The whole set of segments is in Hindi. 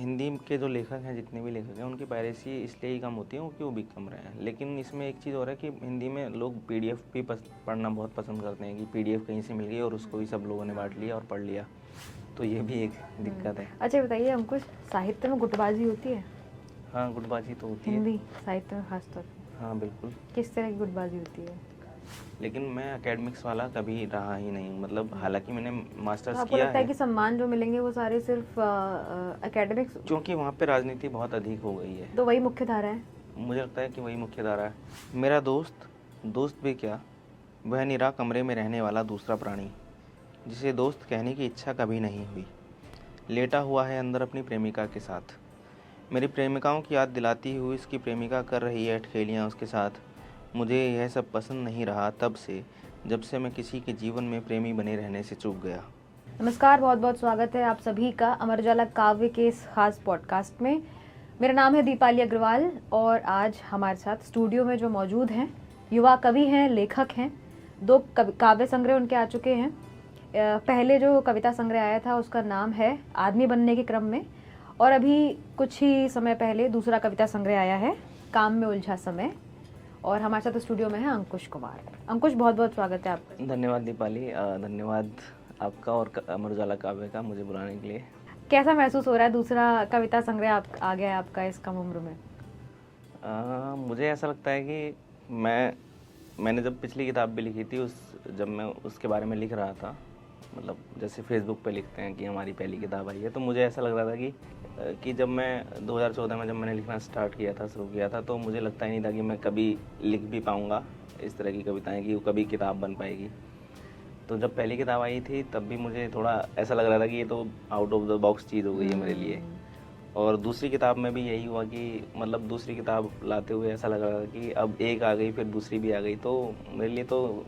हिंदी के जो लेखक हैं, जितने भी लेखक हैं, उनकी पायरेसी इसलिए ही कम होती है क्योंकि वो बिक कम रहे हैं। लेकिन इसमें एक चीज़ और है कि हिंदी में लोग पीडीएफ भी पढ़ना बहुत पसंद करते हैं कि पीडीएफ कहीं से मिल गई और उसको ही सब लोगों ने बांट लिया और पढ़ लिया, तो ये भी एक दिक्कत है। अच्छा बताइए अंकुश, साहित्य में गुटबाजी होती है? हाँ, गुटबाजी तो होती है हिंदी साहित्य में खासतौर पे। हाँ बिल्कुल। किस तरह की गुटबाजी होती है? लेकिन मैं एकेडमिक्स वाला कभी रहा ही नहीं, मतलब हालांकि मैंने मास्टर्स आपको किया लगता है कि सम्मान जो मिलेंगे वो सारे सिर्फ एकेडमिक्स? क्योंकि वहाँ पे राजनीति बहुत अधिक हो गई है, तो वही मुख्य धारा है। मुझे लगता है कि वही मुख्य धारा है। मेरा दोस्त भी क्या, वह निरा कमरे में रहने वाला दूसरा प्राणी, जिसे दोस्त कहने की इच्छा कभी नहीं हुई, लेटा हुआ है अंदर अपनी प्रेमिका के साथ। मेरी प्रेमिकाओं की याद दिलाती हुई इसकी प्रेमिका कर रही है अठखेलियाँ उसके साथ। मुझे यह सब पसंद नहीं रहा तब से, जब से मैं किसी के जीवन में प्रेमी बने रहने से चूक गया। नमस्कार, बहुत बहुत स्वागत है आप सभी का अमर उजाला काव्य के इस खास पॉडकास्ट में। मेरा नाम है दीपाली अग्रवाल और आज हमारे साथ स्टूडियो में जो मौजूद हैं युवा कवि हैं, लेखक हैं। 2 काव्य संग्रह उनके आ चुके हैं। पहले जो कविता संग्रह आया था उसका नाम है आदमी बनने के क्रम में, और अभी कुछ ही समय पहले दूसरा कविता संग्रह आया है काम में उलझा समय। और हमारे साथ स्टूडियो में है अंकुश कुमार। अंकुश, बहुत बहुत स्वागत है आपका। धन्यवाद दीपाली, धन्यवाद आपका और अमर उजाला काव्य का मुझे बुलाने के लिए। कैसा महसूस हो रहा है दूसरा कविता संग्रह आ गया है आपका इस कम उम्र में? मुझे ऐसा लगता है कि मैंने जब पिछली किताब भी लिखी थी, जब मैं उसके बारे में लिख रहा था, मतलब जैसे फेसबुक पे लिखते हैं कि हमारी पहली किताब आई है, तो मुझे ऐसा लग रहा था कि जब मैं 2014 में जब मैंने लिखना स्टार्ट किया था, शुरू किया था, तो मुझे लगता ही नहीं था कि मैं कभी लिख भी पाऊँगा इस तरह की कविताएं, कि वो कभी किताब बन पाएगी। तो जब पहली किताब आई थी तब भी मुझे थोड़ा ऐसा लग रहा था कि ये तो आउट ऑफ द बॉक्स चीज़ हो गई है मेरे लिए। और दूसरी किताब में भी यही हुआ कि मतलब दूसरी किताब लाते हुए ऐसा लग रहा था कि अब एक आ गई फिर दूसरी भी आ गई, तो मेरे लिए तो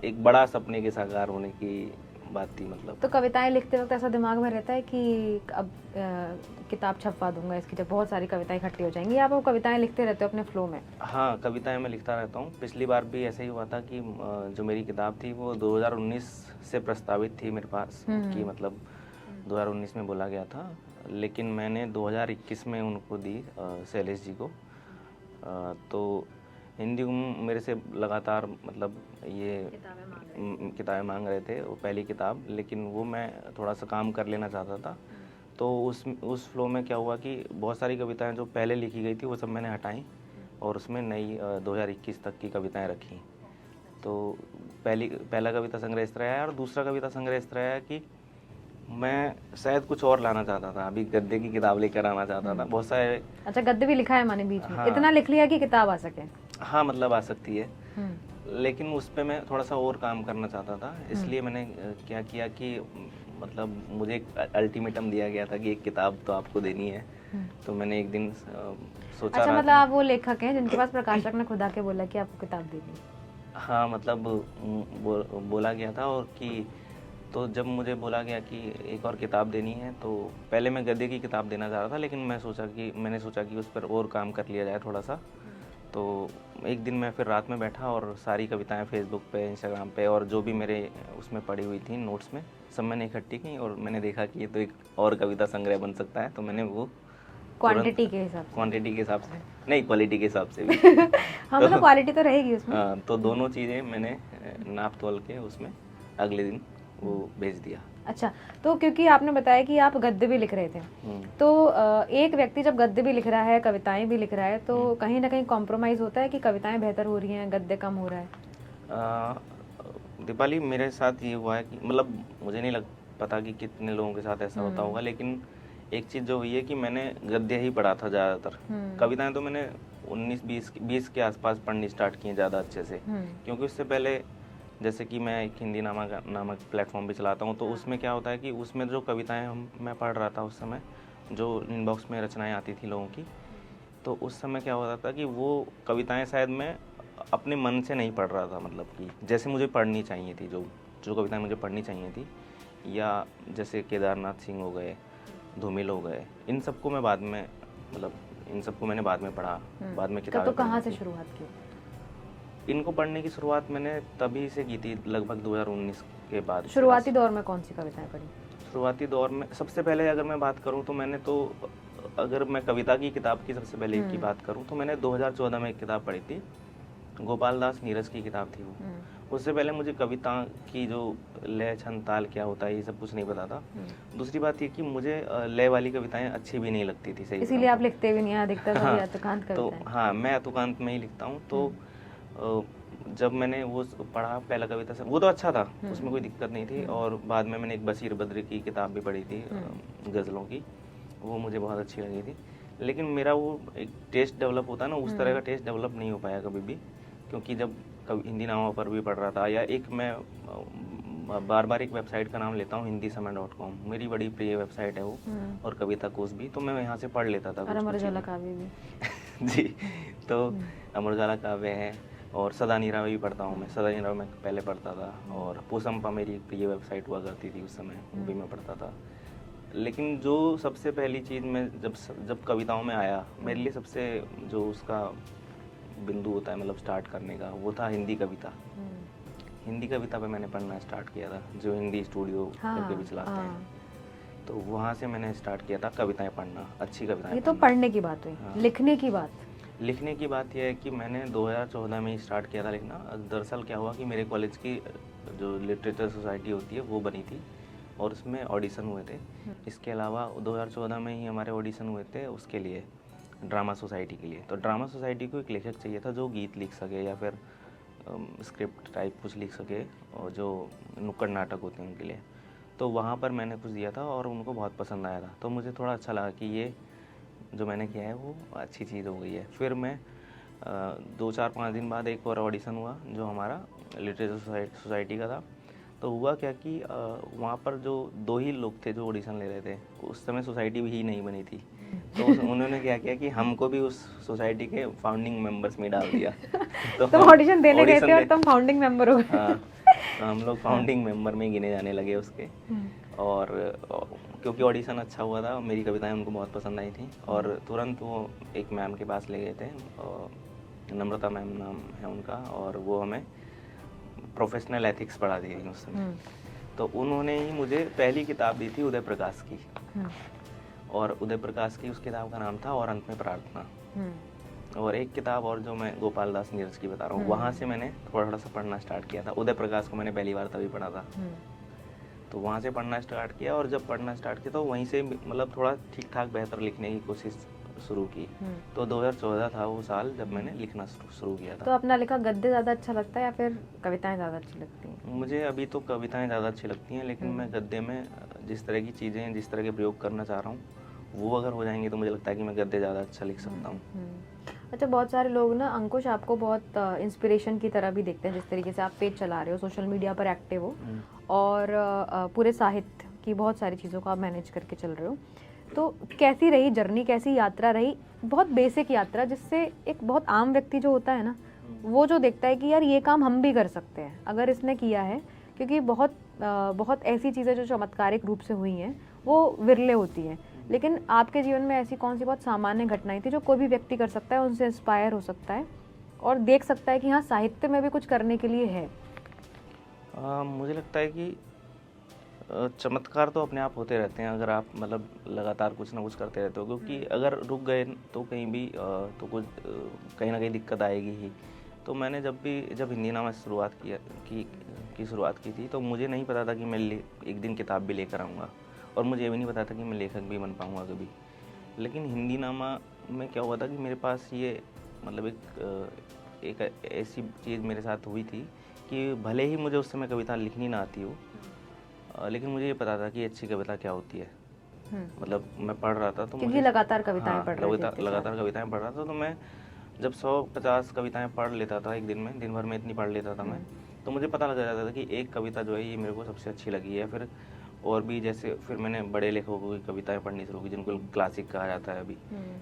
एक बड़ा सपने के साकार होने की बात थी। मतलब तो कविताएं लिखते वक्त ऐसा दिमाग में रहता है कि अब किताब छपवा दूंगा इसकी, जब बहुत सारी कविताएं इकट्ठी हो जाएंगी, आप वो कविताएं लिखते रहते हो अपने फ्लो में? हाँ, कविताएं मैं लिखता रहता हूँ। पिछली बार भी ऐसा ही हुआ था कि जो मेरी किताब थी वो 2019 से प्रस्तावित थी मेरे पास, कि मतलब 2019 में बोला गया था, लेकिन मैंने 2021 में उनको दी शैलेश जी को। तो हिंदी मेरे से लगातार मतलब ये किताबें मांग रहे थे, वो पहली किताब, लेकिन वो मैं थोड़ा सा काम कर लेना चाहता था। तो उस फ्लो में क्या हुआ कि बहुत सारी कविताएं जो पहले लिखी गई थी वो सब मैंने हटाई और उसमें नई 2021 तक की कविताएं रखी। तो पहला कविता संग्रह इस तरह है, और दूसरा कविता संग्रह इस तरह है कि मैं शायद कुछ और लाना चाहता था, अभी गद्य की किताब लेकर आना चाहता था। बहुत सारे। अच्छा, गद्य भी लिखा है मैंने बीच में? हाँ, इतना लिख लिया कि किताब आ सके? हाँ, मतलब आ सकती है, लेकिन उस पर मैं थोड़ा सा और काम करना चाहता था। इसलिए मैंने क्या किया कि मतलब मुझे एक अल्टीमेटम दिया गया था कि एक किताब तो आपको देनी है। तो मैंने एक दिन सोचा। अच्छा, मतलब आप वो लेखक हैं जिनके पास प्रकाशक ने खुद आके बोला कि आपको किताब देनी? हाँ, मतलब बोला गया था, और कि तो जब मुझे बोला गया कि एक और किताब देनी है, तो पहले मैं गद्य की किताब देना चाह रहा था, लेकिन मैंने सोचा कि उस पर और काम कर लिया जाए थोड़ा सा। तो एक दिन मैं फिर रात में बैठा और सारी कविताएं फेसबुक पे, इंस्टाग्राम पे और जो भी मेरे उसमें पड़ी हुई थी नोट्स में, सब मैंने इकट्ठी की, और मैंने देखा कि ये तो एक और कविता संग्रह बन सकता है। तो मैंने वो क्वांटिटी के हिसाब से नहीं, क्वालिटी के हिसाब से भी हाँ, मतलब क्वालिटी तो रहेगी उसमें। हाँ, तो दोनों चीज़ें मैंने नाप तोल के उसमें अगले दिन वो भेज दिया। अच्छा, तो क्योंकि आपने बताया कि आप गद्य भी लिख रहे थे, तो एक व्यक्ति जब गद्य भी लिख रहा है, कविताएं भी लिख रहा है, तो कहीं ना कहीं कॉम्प्रोमाइज़ होता है कि कविताएं बेहतर हो रही हैं, गद्य कम हो रहा है? दीपाली, मेरे साथ ये हुआ है कि मतलब मुझे नहीं पता कि कितने लोगों के साथ ऐसा होता होगा, लेकिन एक चीज़ जो हुई है कि मैंने गद्य ही पढ़ा था ज़्यादातर। कविताएं तो मैंने 19-20 के आसपास पढ़नी स्टार्ट की ज़्यादा अच्छे से, क्योंकि उससे पहले जैसे कि मैं एक हिंदी नामक प्लेटफॉर्म भी चलाता हूँ, तो उसमें क्या होता है कि उसमें जो कविताएं मैं पढ़ रहा था उस समय, जो इनबॉक्स में रचनाएं आती थी लोगों की, तो उस समय क्या होता था कि वो कविताएं शायद मैं अपने मन से नहीं पढ़ रहा था, मतलब कि जैसे मुझे पढ़नी चाहिए थी, जो कविताएं मुझे पढ़नी चाहिए थी, या जैसे केदारनाथ सिंह हो गए, धूमिल हो गए, इन सबको मैं बाद में मैंने बाद में पढ़ा, बाद में किताबें। तो कहाँ से शुरुआत की? इनको पढ़ने की शुरुआत मैंने तभी से की थी, लगभग 2019 के बाद। शुरुआती दौर में कौन सी कविताएं पढ़ी? शुरुआती दौर में सबसे पहले अगर मैं बात करूं तो मैंने तो, अगर मैं कविता की किताब की सबसे पहले की बात करूं तो मैंने 2014 में एक किताब पढ़ी थी, गोपाल दास नीरज की किताब थी वो। उससे पहले मुझे कविता की जो लय छंद ताल क्या होता है ये सब कुछ नहीं पता था। दूसरी बात ये कि मुझे लय वाली कविताएं अच्छी भी नहीं लगती थी, सही इसीलिए आप लिखते भी नहीं, अधिकतर हाँ, अतुकांत कविताएं। तो हाँ, मैं अतुकांत में ही लिखता हूँ। तो जब मैंने वो पढ़ा पहला कविता से, वो तो अच्छा था, उसमें कोई दिक्कत नहीं थी। और बाद में मैंने एक बशीर बद्र की किताब भी पढ़ी थी गज़लों की, वो मुझे बहुत अच्छी लगी थी। लेकिन मेरा वो एक टेस्ट डेवलप होता है ना, उस तरह का टेस्ट डेवलप नहीं हो पाया कभी भी, क्योंकि जब कभी हिंदी नामों पर भी पढ़ रहा था, या एक मैं बार बार एक वेबसाइट का नाम लेता हूँ, हिंदीसमय.com, मेरी बड़ी प्रिय वेबसाइट है वो, और कविता कोश भी, तो मैं यहाँ से पढ़ लेता था। अमर उजाला काव्य भी जी, तो अमर उजाला काव्य है, और सदा नीरा भी पढ़ता हूँ मैं, सदा नीरा मैं पहले पढ़ता था, और पूसम्पा मेरी एक प्रिय वेबसाइट हुआ करती थी उस समय, वो भी मैं पढ़ता था। लेकिन जो सबसे पहली चीज़ मैं जब कविताओं में आया, मेरे लिए सबसे जो उसका बिंदु होता है मतलब स्टार्ट करने का, वो था हिंदी कविता। हिंदी कविता पे मैंने पढ़ना स्टार्ट किया था, जो हिंदी स्टूडियो करके भी चलाते हैं, तो वहाँ से मैंने स्टार्ट किया था कविताएं पढ़ना, अच्छी कविताएं। ये तो पढ़ने की बात हुई। हाँ। लिखने की बात यह है कि मैंने 2014 में ही स्टार्ट किया था लिखना। दरअसल क्या हुआ कि मेरे कॉलेज की जो लिटरेचर सोसाइटी होती है वो बनी थी, और उसमें ऑडिशन हुए थे। इसके अलावा 2014 में ही हमारे ऑडिशन हुए थे उसके लिए, ड्रामा सोसाइटी के लिए। तो ड्रामा सोसाइटी को एक लेखक चाहिए था जो गीत लिख सके या फिर स्क्रिप्ट टाइप कुछ लिख सके, और जो नुक्कड़ नाटक होते हैं उनके लिए। तो वहाँ पर मैंने कुछ दिया था और उनको बहुत पसंद आया था, तो मुझे थोड़ा अच्छा लगा कि ये जो मैंने किया है वो अच्छी चीज़ हो गई है। फिर मैं 2-4-5 दिन बाद एक और ऑडिशन हुआ जो हमारा लिटरेचर सोसाइटी का था। तो हुआ क्या कि वहाँ पर जो 2 ही लोग थे जो ऑडिशन ले रहे थे, उस समय सोसाइटी भी ही नहीं बनी थी। तो उन्होंने क्या किया कि हमको भी उस सोसाइटी के फाउंडिंग मेंबर्स में डाल दिया। तो ऑडिशन देने गए थे और तुम फाउंडिंग मेंबर हो गए। हाँ, तो हम लोग फाउंडिंग मेंबर में गिने जाने लगे उसके। और क्योंकि ऑडिशन अच्छा हुआ था, मेरी कविताएं उनको बहुत पसंद आई थी, और तुरंत वो एक मैम के पास ले गए थे, नम्रता मैम नाम है उनका, और वो हमें प्रोफेशनल एथिक्स पढ़ा दी थी उस समय। तो उन्होंने ही मुझे पहली किताब दी थी उदय प्रकाश की, और उदय प्रकाश की उस किताब का नाम था और अंत में प्रार्थना। और एक किताब और जो मैं गोपाल दास नीरज की बता रहा हूँ, वहाँ से मैंने थोड़ा सा पढ़ना स्टार्ट किया था। उदय प्रकाश को मैंने पहली बार तभी पढ़ा था, तो वहाँ से पढ़ना स्टार्ट किया, और जब पढ़ना स्टार्ट किया तो वहीं से मतलब थोड़ा ठीक ठाक बेहतर लिखने की कोशिश शुरू की। तो 2014 था वो साल जब मैंने लिखना शुरू किया था। तो अपना लिखा गद्य ज़्यादा अच्छा लगता है या फिर कविताएं ज़्यादा अच्छी लगती हैं? मुझे अभी तो कविताएं ज़्यादा अच्छी लगती हैं, लेकिन मैं गद्य में जिस तरह की चीज़ें, जिस तरह के प्रयोग करना चाह रहा हूँ, वो अगर हो जाएंगे तो मुझे लगता है कि मैं गद्य ज़्यादा अच्छा लिख सकता हूँ। अच्छा, बहुत सारे लोग ना अंकुश आपको बहुत इंस्पिरेशन की तरह भी देखते हैं, जिस तरीके से आप पेज चला रहे हो, सोशल मीडिया पर एक्टिव हो, और पूरे साहित्य की बहुत सारी चीज़ों को आप मैनेज करके चल रहे हो। तो कैसी रही जर्नी, कैसी यात्रा रही? बहुत बेसिक यात्रा, जिससे एक बहुत आम व्यक्ति जो होता है ना, वो जो देखता है कि यार ये काम हम भी कर सकते हैं अगर इसने किया है, क्योंकि बहुत ऐसी चीज़ें जो चमत्कारिक रूप से हुई हैं वो विरले होती हैं। लेकिन आपके जीवन में ऐसी कौन सी बहुत सामान्य घटनाएं थी जो कोई भी व्यक्ति कर सकता है, उनसे इंस्पायर हो सकता है और देख सकता है कि हाँ, साहित्य में भी कुछ करने के लिए है? मुझे लगता है कि चमत्कार तो अपने आप होते रहते हैं अगर आप मतलब लगातार कुछ ना कुछ करते रहते हो, क्योंकि अगर रुक गए तो कहीं भी तो कुछ कहीं ना कहीं दिक्कत आएगी ही। तो मैंने जब हिंदी नामा शुरुआत शुरुआत की थी, तो मुझे नहीं पता था कि मैं एक दिन किताब भी लेकर आऊँगा, और मुझे ये भी नहीं पता था कि मैं लेखक भी बन पाऊँगा कभी। लेकिन हिंदी नामा में क्या हुआ था कि मेरे पास ये मतलब एक ऐसी चीज़ मेरे साथ हुई थी कि भले ही मुझे उस समय कविता लिखनी ना आती हो, लेकिन मुझे ये पता था कि अच्छी कविता क्या होती है। मतलब मैं पढ़ रहा था तो क्योंकि लगातार कविताएं पढ़ रहे थे। लगातार कविताएं पढ़ रहा था, तो मैं जब 150 कविताएं पढ़ लेता था एक दिन में, दिन भर में इतनी पढ़ लेता था मैं, तो मुझे पता लग जाता था कि एक कविता जो है ये मेरे को सबसे अच्छी लगी है। फिर और भी जैसे फिर मैंने बड़े लेखकों की कविताएं पढ़नी शुरू की जिनको क्लासिक कहा जाता है अभी।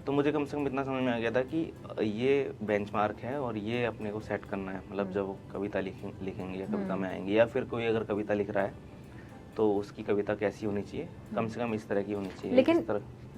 तो मुझे कम से कम इतना समझ में आ गया था कि ये बेंचमार्क है और ये अपने को सेट करना है। मतलब जब वो कविता लिखेंगे या कविता में आएंगे, या फिर कोई अगर कविता लिख रहा है तो उसकी कविता कैसी होनी चाहिए, कम से कम इस तरह की होनी चाहिए। लेकिन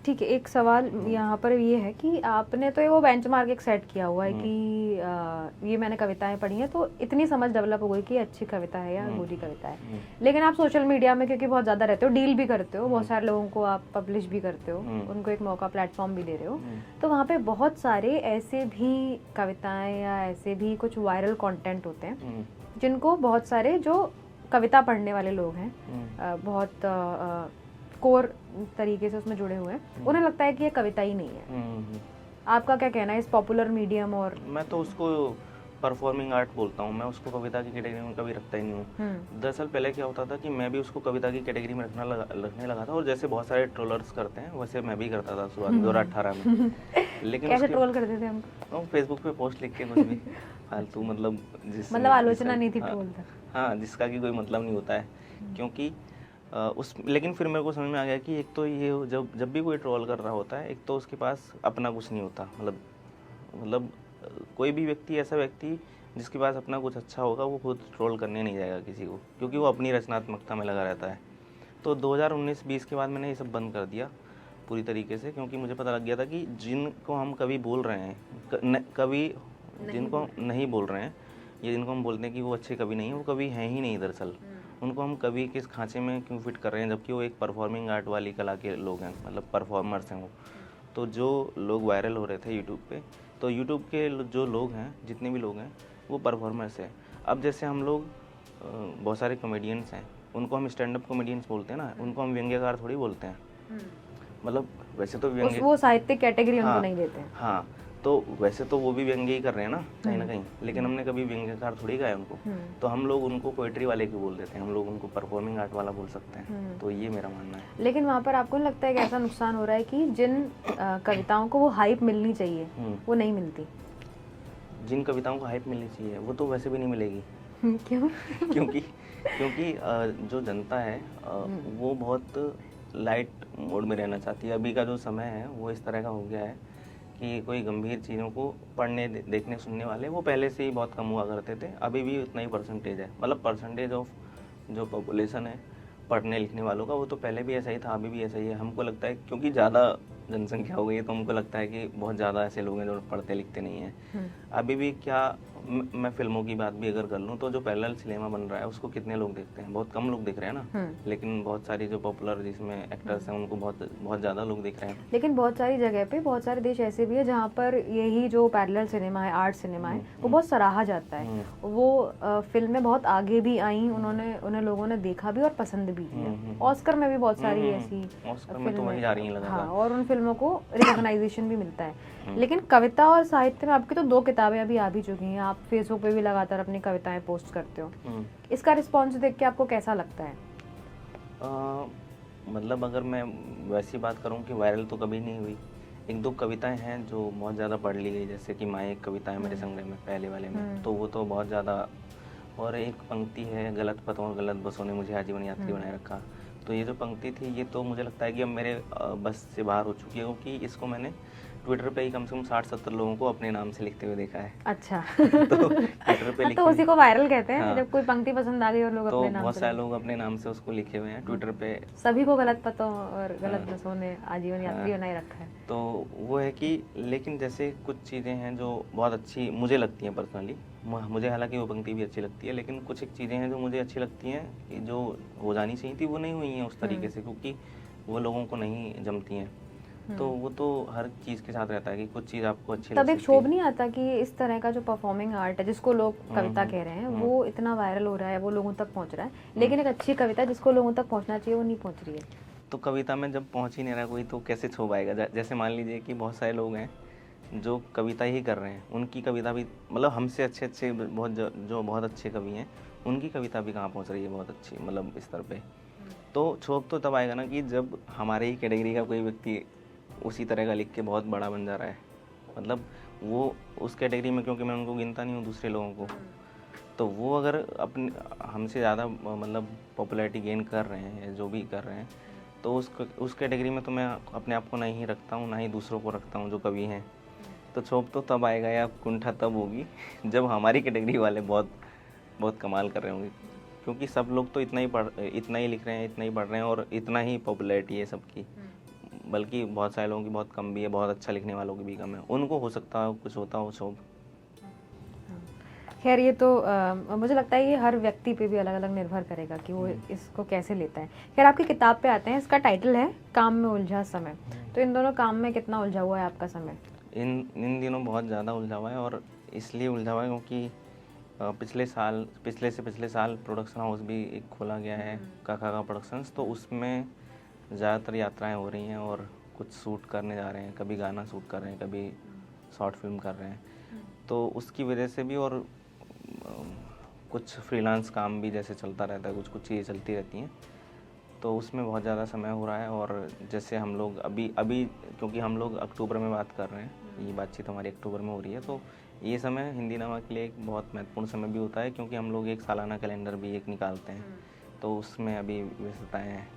ठीक है, एक सवाल यहाँ पर ये है कि आपने तो वो बेंचमार्क एक सेट किया हुआ है कि ये मैंने कविताएं पढ़ी हैं तो इतनी समझ डेवलप हो गई कि अच्छी कविता है या बुरी कविता है। लेकिन आप सोशल मीडिया में क्योंकि बहुत ज़्यादा रहते हो, डील भी करते हो, बहुत सारे लोगों को आप पब्लिश भी करते हो, उनको एक मौका, प्लेटफॉर्म भी दे रहे हो, तो वहाँ पे बहुत सारे ऐसे भी कविताएं या ऐसे भी कुछ वायरल कंटेंट होते हैं जिनको बहुत सारे जो कविता पढ़ने वाले लोग हैं बहुत कोर तरीके से उसमें जुड़े हुए हैं, उन्हें लगता है कि ये कविता ही नहीं है। आपका क्या कहना है इस पॉपुलर मीडियम? और मैं तो उसको परफॉर्मिंग आर्ट बोलता हूँ, मैं उसको कविता की कैटेगरी में कभी रखता ही नहीं हूँ। दरअसल पहले क्या होता था कि मैं भी उसको कविता की कैटेगरी में रखने लगा था, और जैसे बहुत सारे ट्रोलर्स करते हैं वैसे मैं भी करता था शुरुआत 2018 में। लेकिन कैसे ट्रोल करते थे हम? फेसबुक पे पोस्ट लिख के कुछ भी फालतू, मतलब आलोचना नहीं थी, ट्रोल था। हाँ, जिसका कि कोई मतलब नहीं होता है, क्योंकि लेकिन फिर मेरे को समझ में आ गया कि एक तो ये जब भी कोई ट्रोल कर रहा होता है, एक तो उसके पास अपना कुछ नहीं होता, मतलब कोई भी व्यक्ति, ऐसा व्यक्ति जिसके पास अपना कुछ अच्छा होगा वो खुद ट्रोल करने नहीं जाएगा किसी को, क्योंकि वो अपनी रचनात्मकता में लगा रहता है। तो 2019-20 के बाद मैंने ये सब बंद कर दिया पूरी तरीके से, क्योंकि मुझे पता लग गया था कि जिनको हम कभी बोल रहे हैं, कभी जिनको नहीं बोल रहे हैं, ये जिनको हम बोलते हैं कि वो अच्छे कवि नहीं है, वो कभी हैं ही नहीं दरअसल। उनको हम कवि किस खांचे में क्यों फिट कर रहे हैं, जबकि वो एक परफॉर्मिंग आर्ट वाली कला के लोग हैं, मतलब परफॉर्मर्स हैं वो। तो जो लोग वायरल हो रहे थे यूट्यूब पे, तो यूट्यूब के जो लोग हैं, जितने भी लोग हैं, वो परफॉर्मर्स हैं। अब जैसे हम लोग बहुत सारे कॉमेडियंस हैं, उनको हम स्टैंड अप कॉमेडियंस बोलते हैं ना, उनको हम व्यंग्यकार थोड़ी बोलते हैं। मतलब वैसे तो व्यंग्य, वो साहित्यिक कैटेगरी उनको नहीं देते हैं। हाँ, तो वैसे तो वो भी व्यंग्य ही कर रहे हैं ना कहीं ना कहीं, लेकिन हमने कभी व्यंग्यकार थोड़ी गाया उनको, तो हम लोग उनको पोएट्री वाले क्यों बोल देते हैं, हम लोग उनको परफॉर्मिंग आर्ट वाला बोल सकते हैं। तो ये मेरा मानना है। लेकिन वहाँ पर आपको नहीं लगता है कि ऐसा नुकसान हो रहा है कि जिन कविताओं को वो हाइप मिलनी चाहिए वो नहीं मिलती? जिन कविताओं को हाइप मिलनी चाहिए वो तो वैसे भी नहीं मिलेगी। क्यों? क्योंकि जो जनता है वो बहुत लाइट मोड में रहना चाहती है। अभी का जो समय है वो इस तरह का हो गया है कि कोई गंभीर चीज़ों को पढ़ने, देखने, सुनने वाले वो पहले से ही बहुत कम हुआ करते थे, अभी भी उतना ही परसेंटेज है। मतलब परसेंटेज ऑफ जो पॉपुलेशन है पढ़ने लिखने वालों का, वो तो पहले भी ऐसा ही था, अभी भी ऐसा ही है। हमको लगता है क्योंकि ज़्यादा जनसंख्या हो गई है, तो हमको लगता है कि बहुत ज़्यादा ऐसे लोग हैं जो पढ़ते लिखते नहीं हैं। अभी भी क्या, मैं फिल्मों की बात भी अगर कर लूँ तो जो पैरेलल सिनेमा बन रहा है उसको कितने लोग देखते हैं? बहुत कम लोग देख रहे हैं ना। लेकिन बहुत सारी जो पॉपुलर जिसमें एक्टर्स हैं उनको बहुत ज़्यादा लोग देख रहे हैं। लेकिन बहुत सारी जगह पे, बहुत सारे देश ऐसे भी है जहाँ पर यही जो पैरेलल सिनेमा है, आर्ट सिनेमा है, वो बहुत सराहा जाता है। वो फिल्में बहुत आगे भी आई, उन्हें लोगों ने देखा भी और पसंद भी किया। ऑस्कर में भी बहुत सारी ऐसी फिल्में जा रही हैं लगातार, हाँ, और उन फिल्मों को रिकॉग्नाइजेशन भी मिलता है। लेकिन कविता और साहित्य में आपकी तो 2 किताबें अभी आ भी चुकी हैं, आप फेसबुक पे भी लगातार अपनी कविताएं पोस्ट करते हो। इसका रिस्पॉन्स देख के आपको कैसा लगता है? मतलब अगर मैं वैसी बात करूं कि वायरल तो कभी नहीं हुई, 1-2 कविताएं हैं जो बहुत ज़्यादा पढ़ ली गई, जैसे कि माँ एक कविता है मेरे संग्रह में, पहले वाले में, तो वो तो बहुत ज़्यादा। और एक पंक्ति है, गलत पथों और गलत बसों ने मुझे आजीवन यात्री बनाए रखा, तो ये जो पंक्ति थी ये तो मुझे लगता है कि अब मेरे बस से बाहर हो चुकी है, क्योंकि इसको मैंने ट्विटर पे ही कम से कम 60-70 लोगों को अपने नाम से लिखते हुए देखा है। अच्छा। तो ट्विटर पे तो उसी को वायरल कहते हैं। जब कोई पंक्ति पसंद आ गई और लोग तो अपने नाम से, बहुत सारे लोग अपने नाम से उसको लिखे हुए हैं ट्विटर पे। सभी को गलत पतों और गलत बसों ने आजीवन यात्री बनाए रखा है। तो वो है कि, लेकिन जैसे कुछ चीज़ें हैं जो बहुत अच्छी मुझे लगती हैं पर्सनली, मुझे हालांकि वो पंक्ति भी अच्छी लगती है, लेकिन कुछ एक चीज़ें हैं जो मुझे अच्छी लगती हैं कि जो हो जानी चाहिए थी वो नहीं हुई हैं उस तरीके से, क्योंकि वो लोगों को नहीं जमती हैं। तो वो तो हर चीज़ के साथ रहता है कि कुछ चीज़ आपको अच्छी तब एक शोभ नहीं आता कि इस तरह का जो परफॉर्मिंग आर्ट है, जिसको लोग कविता कह रहे हैं, वो इतना वायरल हो रहा है, वो लोगों तक पहुंच रहा है, लेकिन एक अच्छी कविता जिसको लोगों तक पहुंचना चाहिए वो नहीं पहुंच रही है। तो कविता में जब पहुंच ही नहीं रहा कोई, तो कैसे क्षोभ आएगा? जैसे मान लीजिए कि बहुत सारे लोग हैं जो कविता ही कर रहे हैं, उनकी कविता भी, मतलब हमसे अच्छे बहुत अच्छे कवि हैं, उनकी कविता भी कहाँ पहुँच रही है बहुत अच्छी, मतलब स्तर पे। तो क्षोभ तो तब आएगा ना कि जब हमारे ही कैटेगरी का कोई व्यक्ति उसी तरह का लिख के बहुत बड़ा बन जा रहा है, मतलब वो उस कैटेगरी में, क्योंकि मैं उनको गिनता नहीं हूँ दूसरे लोगों को, तो वो अगर अपने हमसे ज़्यादा मतलब पॉपुलैरिटी गेन कर रहे हैं, जो भी कर रहे हैं, तो उस कैटेगरी में तो मैं अपने आप को नहीं रखता हूँ, ना ही दूसरों को रखता हूँ जो कवि हैं। तो क्षोभ तो तब आएगा या कुंठा तब होगी जब हमारी कैटेगरी वाले बहुत कमाल कर रहे होंगे, क्योंकि सब लोग तो इतना ही लिख रहे हैं, इतना ही पढ़ रहे हैं और इतना ही पॉपुलैरिटी है सबकी। बल्कि बहुत सारे लोगों की बहुत कम भी है, बहुत अच्छा लिखने वालों की भी कम है। उनको हो सकता है कुछ होता हो शौक। खैर ये तो मुझे लगता है ये हर व्यक्ति पे भी अलग अलग निर्भर करेगा कि वो इसको कैसे लेता है। खैर आपकी किताब पे आते हैं, इसका टाइटल है काम में उलझा समय। तो इन दोनों काम में कितना उलझा हुआ है आपका समय? इन दिनों बहुत ज़्यादा उलझा हुआ है, और इसलिए उलझा हुआ है क्योंकि पिछले साल प्रोडक्शन हाउस भी एक खोला गया है, काका प्रोडक्शंस। तो उसमें ज़्यादातर यात्राएं हो रही हैं और कुछ शूट करने जा रहे हैं, कभी गाना शूट कर रहे हैं, कभी शॉर्ट फिल्म कर रहे हैं। तो उसकी वजह से भी, और कुछ फ्रीलांस काम भी जैसे चलता रहता है, कुछ कुछ चीज़ें चलती रहती हैं, तो उसमें बहुत ज़्यादा समय हो रहा है। और जैसे हम लोग अभी क्योंकि हम लोग अक्टूबर में बात कर रहे हैं, ये बातचीत हमारी अक्टूबर में हो रही है, तो ये समय हिंदी नवा के लिए एक बहुत महत्वपूर्ण समय भी होता है, क्योंकि हम लोग एक सालाना कैलेंडर भी एक निकालते हैं, तो उसमें अभी व्यस्तताएँ हैं।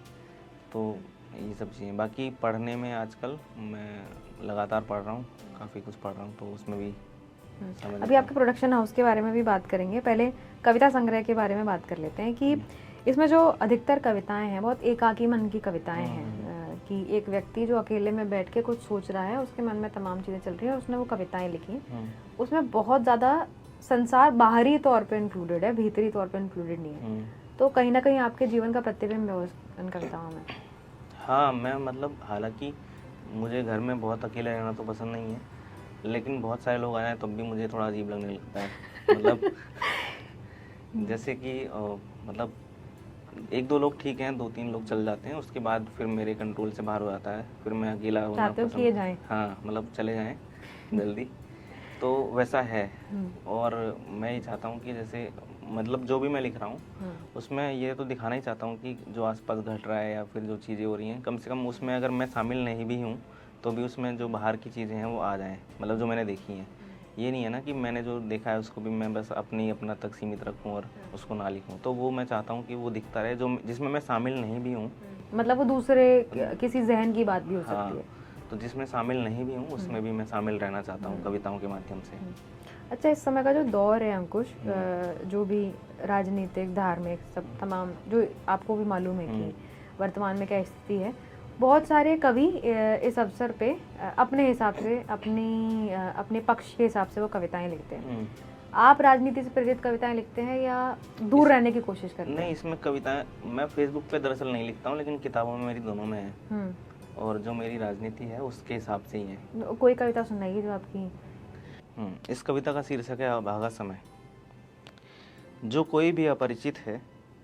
तो ये सब चीज़ें, बाकी पढ़ने में आजकल मैं लगातार पढ़ रहा हूँ, काफ़ी कुछ पढ़ रहा हूँ, तो उसमें भी अभी आपके प्रोडक्शन हाउस के बारे में भी बात करेंगे। पहले कविता संग्रह के बारे में बात कर लेते हैं कि इसमें जो अधिकतर कविताएं हैं बहुत एकाकी मन की कविताएं हैं, कि एक व्यक्ति जो अकेले में बैठ के कुछ सोच रहा है, उसके मन में तमाम चीज़ें चल रही हैं और उसने वो कविताएं लिखी। उसमें बहुत ज़्यादा संसार बाहरी तौर पे इंक्लूडेड है, भीतरी तौर पे इंक्लूडेड नहीं है। तो कहीं ना कहीं आपके जीवन का प्रतिबिंब है उन कविताओं में। हाँ, मैं मतलब हालांकि मुझे घर में बहुत अकेले रहना तो पसंद नहीं है, लेकिन बहुत सारे लोग आ जाए तब भी मुझे थोड़ा अजीब लगने लगता है। मतलब जैसे कि मतलब एक दो लोग ठीक हैं, 2-3 लोग चल जाते हैं, उसके बाद फिर मेरे कंट्रोल से बाहर हो जाता है, फिर मैं अकेला होना पसंद। जाएं। हाँ, मतलब चले जाएं जल्दी। तो वैसा है, और मैं ये चाहता हूँ कि जैसे मतलब जो भी मैं लिख रहा हूँ उसमें ये तो दिखाना ही चाहता हूँ कि जो आसपास घट रहा है या फिर जो चीज़ें हो रही हैं, कम से कम उसमें अगर मैं शामिल नहीं भी हूँ तो भी उसमें जो बाहर की चीज़ें हैं वो आ जाएं, मतलब जो मैंने देखी हैं। ये नहीं है ना कि मैंने जो देखा है उसको भी मैं बस अपना तक सीमित रखूँ और उसको ना लिखूँ। तो वो मैं चाहता हूँ कि वो दिखता रहे, जो जिसमें मैं शामिल नहीं भी हूँ। मतलब वो दूसरे किसी जहन की बात भी हो सकती है। तो जिसमें शामिल नहीं भी हूँ उसमें भी मैं शामिल रहना चाहता हूँ कविताओं के माध्यम से। अच्छा, इस समय का जो दौर है अंकुश, जो भी राजनीतिक, धार्मिक, सब तमाम जो आपको भी मालूम है कि वर्तमान में क्या स्थिति है, बहुत सारे कवि इस अवसर पे अपने हिसाब से अपने पक्ष के हिसाब से वो कविताएं लिखते हैं। आप राजनीति से प्रेरित कविताएं लिखते हैं या दूर रहने की कोशिश करते हैं? नहीं, इसमें कविताएं मैं फेसबुक पे दरअसल नहीं लिखता हूँ, लेकिन किताबों में मेरी दोनों में है, और जो मेरी राजनीति है उसके हिसाब से ही है। कोई कविता सुनाइए जो आपकी। इस कविता का शीर्षक है अभागा समय। जो कोई भी अपरिचित है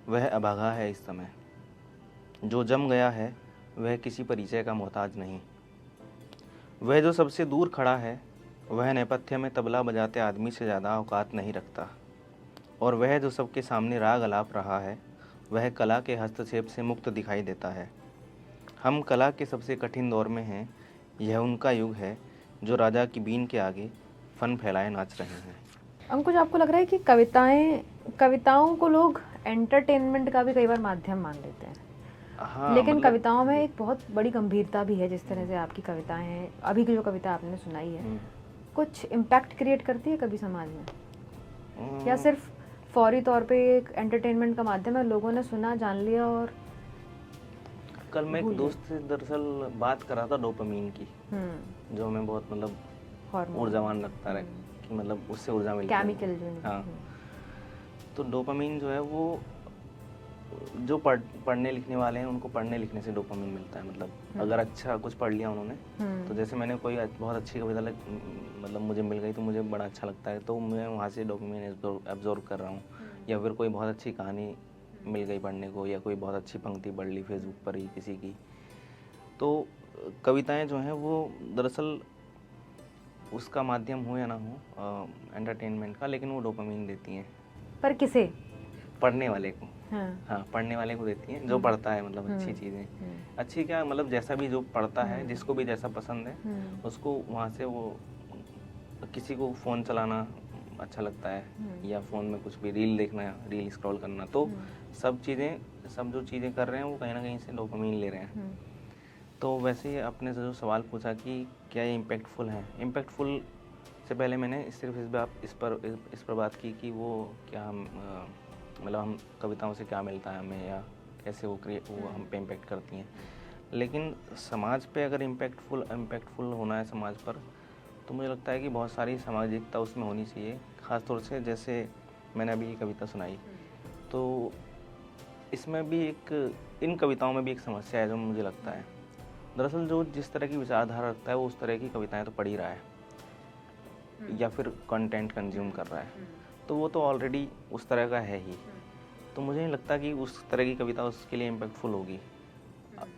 वह अभागा है इस समय, जो जम गया है वह किसी परिचय का मोहताज नहीं। वह जो सबसे दूर खड़ा है वह नेपथ्य में तबला बजाते आदमी से ज़्यादा औकात नहीं रखता, और वह जो सबके सामने राग अलाप रहा है वह कला के हस्तक्षेप से मुक्त दिखाई देता है। हम कला के सबसे कठिन दौर में हैं, यह उनका युग है जो राजा की बीन के आगे फन फैलाए नाच रहे हैं। अंकुश, आपको लग रहा है कि कविताओं को लोग एंटरटेनमेंट का भी कई बार माध्यम मान लेते हैं? हाँ, लेकिन कविताओं में एक बहुत बड़ी गंभीरता भी है। जिस तरह से आपकी कविताएं हैं, अभी की जो कविता आपने सुनाई है, कुछ इम्पैक्ट क्रिएट करती है कभी समाज में, या सिर्फ फौरी तौर पे एक एंटरटेनमेंट का माध्यम है, लोगों ने सुना, जान लिया और कल मैं एक दोस्त से दरअसल बात कर रहा था डोपामीन की, जो हमें बहुत मतलब ऊर्जावान लगता है कि मतलब उससे ऊर्जा मिलती है, केमिकल जो। हाँ, तो डोपामीन जो है वो जो पढ़ने लिखने वाले हैं उनको पढ़ने लिखने से डोपामीन मिलता है। मतलब अगर अच्छा कुछ पढ़ लिया उन्होंने, तो जैसे मैंने कोई बहुत अच्छी कविता मतलब मुझे मिल गई तो मुझे बड़ा अच्छा लगता है, तो मैं वहाँ से डोपामीन एब्जॉर्ब कर रहा हूँ। या फिर कोई बहुत अच्छी कहानी मिल गई पढ़ने को, या कोई बहुत अच्छी पंक्ति पढ़ ली फेसबुक पर ही किसी की, तो कविताएं जो हैं वो दरअसल उसका माध्यम हो या ना हो एंटरटेनमेंट का, लेकिन वो डोपामीन देती हैं। पर किसे? पढ़ने वाले को। हाँ, पढ़ने वाले को देती हैं, जो पढ़ता है, मतलब अच्छी चीज़ें, अच्छी क्या मतलब जैसा भी जो पढ़ता है, जिसको भी जैसा पसंद है उसको वहाँ से वो, किसी को फ़ोन चलाना अच्छा लगता है या फ़ोन में कुछ भी रील देखना, रील स्क्रॉल करना, तो सब जो चीज़ें कर रहे हैं वो कहीं ना कहीं से डोपामीन ले रहे हैं। तो वैसे ही आपने जो सवाल पूछा कि क्या ये इम्पैक्टफुल है, इम्पैक्टफुल से पहले मैंने सिर्फ इस पर बात की कि वो क्या हम मतलब हम कविताओं से क्या मिलता है हमें, या कैसे वो हम पे इम्पैक्ट करती हैं। लेकिन समाज पे अगर इम्पैक्टफुल होना है समाज पर, तो मुझे लगता है कि बहुत सारी सामाजिकता उसमें होनी चाहिए। ख़ासतौर से जैसे मैंने अभी ये कविता सुनाई, तो इसमें भी इन कविताओं में भी एक समस्या है जो मुझे लगता है। दरअसल जो जिस तरह की विचारधारा रखता है वो उस तरह की कविताएं तो पढ़ ही रहा है या फिर कंटेंट कंज्यूम कर रहा है, तो वो तो ऑलरेडी उस तरह का है ही। तो मुझे नहीं लगता कि उस तरह की कविता उसके लिए इम्पैक्टफुल होगी।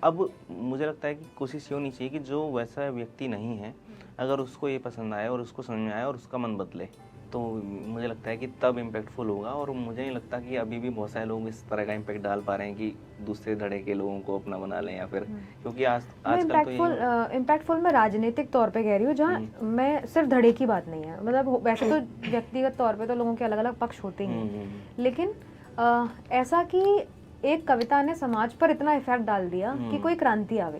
अब मुझे लगता है कि कोशिश ये होनी चाहिए कि जो वैसा व्यक्ति नहीं है, अगर उसको ये पसंद आए और उसको समझ में आए और उसका मन बदले, तो मुझे लगता है कि तब इम्पैक्टफुल होगा। और मुझे नहीं लगता कि अभी भी बहुत सारे लोग इस तरह का इम्पैक्ट डाल पा रहे हैं कि दूसरे धड़े के लोगों को अपना बना लें, या फिर क्योंकि आजकल तो इम्पैक्टफुल मैं राजनीतिक तौर पे कह रही हूँ, जहाँ मैं सिर्फ धड़े की बात नहीं है, मतलब वैसे तो व्यक्तिगत तौर पे तो लोगों के अलग अलग पक्ष होते ही हैं, लेकिन ऐसा कि एक कविता ने समाज पर इतना इफेक्ट डाल दिया कि कोई क्रांति आ गई।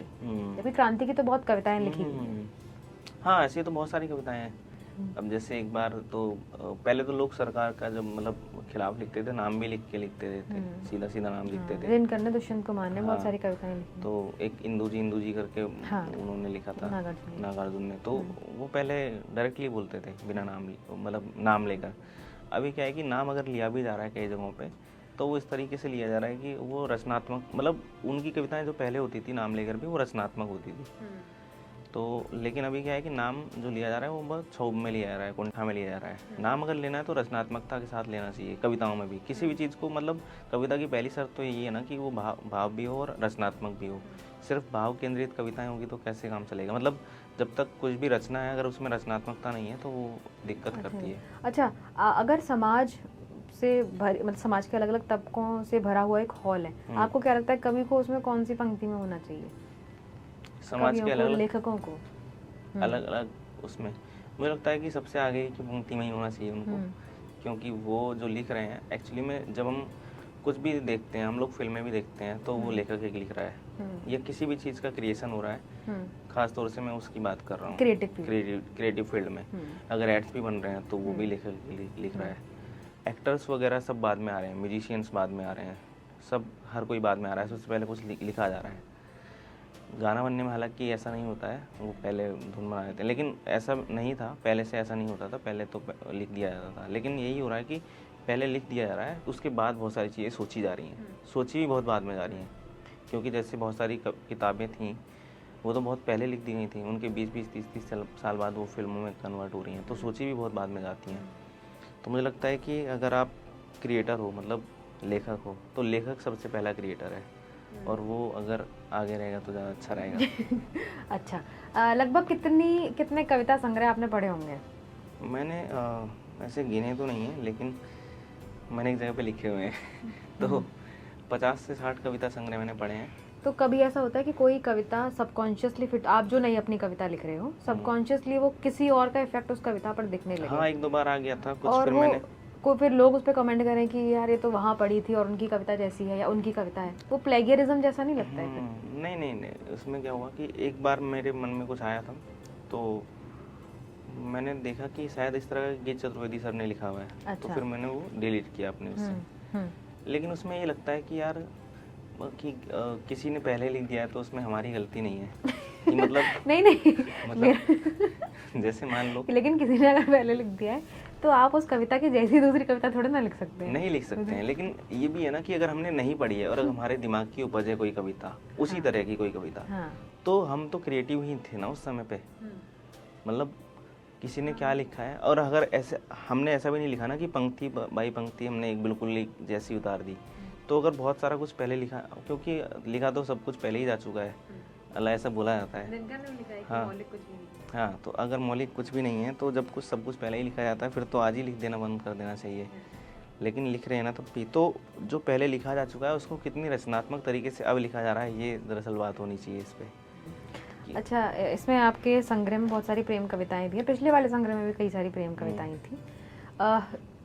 जबकि क्रांति की तो बहुत कविताएं लिखी गई। हाँ, ऐसी तो बहुत सारी कविताएं हैं। अब जैसे एक बार तो पहले तो लोग सरकार का जब मतलब खिलाफ लिखते थे, नाम भी लिख के लिखते थे, सीधा सीधा नाम लिखते थे। दिनकर ने, दुष्यंत कुमार ने बहुत सारी कविताएं लिखी। तो एक इंदू जी करके उन्होंने लिखा था, नागार्जुन ने, तो वो पहले डायरेक्टली बोलते थे बिना नाम, मतलब नाम लेकर। अभी क्या है कि नाम अगर लिया भी जा रहा है कई जगहों पे, तो वो इस तरीके से लिया जा रहा है कि वो रचनात्मक, मतलब उनकी कविताएं जो पहले होती थी नाम लेकर भी, वो रचनात्मक होती थी। तो लेकिन अभी क्या है कि नाम जो लिया जा रहा है वो बहुत क्षोभ में लिया जा रहा है, कुंठा में लिया जा रहा है। नाम अगर लेना है तो रचनात्मकता के साथ लेना चाहिए कविताओं में भी, किसी भी चीज़ को। मतलब कविता की पहली शर्त तो यही है ना कि वो भाव भी हो और रचनात्मक भी हो। सिर्फ भाव केंद्रित कविताएं होगी तो कैसे काम चलेगा? मतलब जब तक कुछ भी रचना है, अगर उसमें रचनात्मकता नहीं है तो वो दिक्कत करती है। अच्छा, अगर समाज से मतलब समाज के अलग अलग तबकों से भरा हुआ एक हॉल है, आपको क्या लगता है कवि को उसमें कौन सी पंक्ति में होना चाहिए? समाज के अलग लेखकों को अलग अलग उसमें मुझे लगता है कि सबसे आगे की पंक्ति में ही होना चाहिए उनको, क्योंकि वो जो लिख रहे हैं एक्चुअली में, जब हम कुछ भी देखते हैं, हम लोग फिल्में भी देखते हैं, तो वो लेखक एक लिख रहा है या किसी भी चीज़ का क्रिएशन हो रहा है। खास तौर से मैं उसकी बात कर रहा हूँ क्रिएटिव फील्ड में। अगर एड्स भी बन रहे हैं तो वो भी लेखक लिख रहा है। एक्टर्स वगैरह सब बाद में आ रहे हैं, म्यूजिशियंस बाद में आ रहे हैं, सब हर कोई बाद में आ रहा है, सबसे पहले कुछ लिखा जा रहा है। गाना बनने में हालांकि ऐसा नहीं होता है, वो पहले धुन बना देते हैं, लेकिन ऐसा नहीं था पहले से, ऐसा नहीं होता था पहले, तो लिख दिया जाता था। लेकिन यही हो रहा है कि पहले लिख दिया जा रहा है, उसके बाद बहुत सारी चीज़ें सोची जा रही हैं, सोची भी बहुत बाद में जा रही हैं। क्योंकि जैसे बहुत सारी किताबें थीं, वो तो बहुत पहले लिख दी गई थी, उनके 20-20, 30-30 साल बाद वो फिल्मों में कन्वर्ट हो रही हैं, तो सोची भी बहुत बाद में जाती हैं। तो मुझे लगता है कि अगर आप क्रिएटर हो, मतलब लेखक हो, तो लेखक सबसे पहला क्रिएटर है, और वो अगर आगे रहेगा तो ज़्यादा अच्छा रहेगा। अच्छा, लगभग कितने कविता संग्रह आपने पढ़े होंगे? मैंने ऐसे गिने तो नहीं है, लेकिन मैंने एक जगह पे लिखे हुए हैं तो 50 से 60 कविता संग्रह मैंने पढ़े हैं। तो कभी ऐसा होता है कि कोई कविता सबकॉन्शियसली फिट, आप जो नई अपनी कविता लिख रहे हो, सबकॉन्शियसली वो किसी और का इफेक्ट उस कविता पर दिखने लगे? हाँ, 1-2 बार आ गया था कुछ, और फिर मैंने फिर लोग उस पर कमेंट करें कि यार ये तो वहाँ पढ़ी थी और उनकी कविता जैसी है या उनकी कविता है, वो प्लेगियरिज्म जैसा नहीं लगता है फिर? नहीं, उसमें क्या हुआ कि एक बार मेरे मन में कुछ आया था, तो मैंने देखा कि शायद इस तरह का गीत चतुर्वेदी सर ने लिखा हुआ है। अच्छा। तो फिर मैंने वो डिलीट किया अपने उससे। लेकिन उसमें ये लगता है कि यार कि किसी ने पहले लिख दिया है तो उसमें हमारी गलती नहीं है कि मतलब नहीं मतलब जैसे मान लो, लेकिन किसी ने अगर पहले लिख दिया है तो आप उस कविता की जैसी दूसरी कविता थोड़ा ना लिख सकते हैं। नहीं लिख सकते हैं, लेकिन ये भी है ना कि अगर हमने नहीं पढ़ी है और अगर हमारे दिमाग की उपज है कोई कविता, उसी तरह की कोई कविता, तो हम तो क्रिएटिव ही थे ना उस समय पे। मतलब किसी ने क्या लिखा है, और अगर ऐसे हमने ऐसा भी नहीं लिखा ना कि पंक्ति बाई पंक्ति हमने एक बिल्कुल जैसी उतार दी, तो अगर बहुत सारा कुछ पहले लिखा, क्योंकि लिखा तो सब कुछ पहले ही जा चुका है, अल्लाह ऐसा बोला जाता है। हाँ, तो अगर मौलिक कुछ भी नहीं है तो जब कुछ सब कुछ पहले ही लिखा जाता है, फिर तो आज ही लिख देना बंद कर देना चाहिए। लेकिन लिख रहे हैं ना तब भी, तो जो पहले लिखा जा चुका है उसको कितनी रचनात्मक तरीके से अब लिखा जा रहा है, ये दरअसल बात होनी चाहिए इस पर। अच्छा, इसमें आपके संग्रह में बहुत सारी प्रेम कविताएं भी हैं, पिछले वाले संग्रह में भी कई सारी प्रेम कविताएं थी।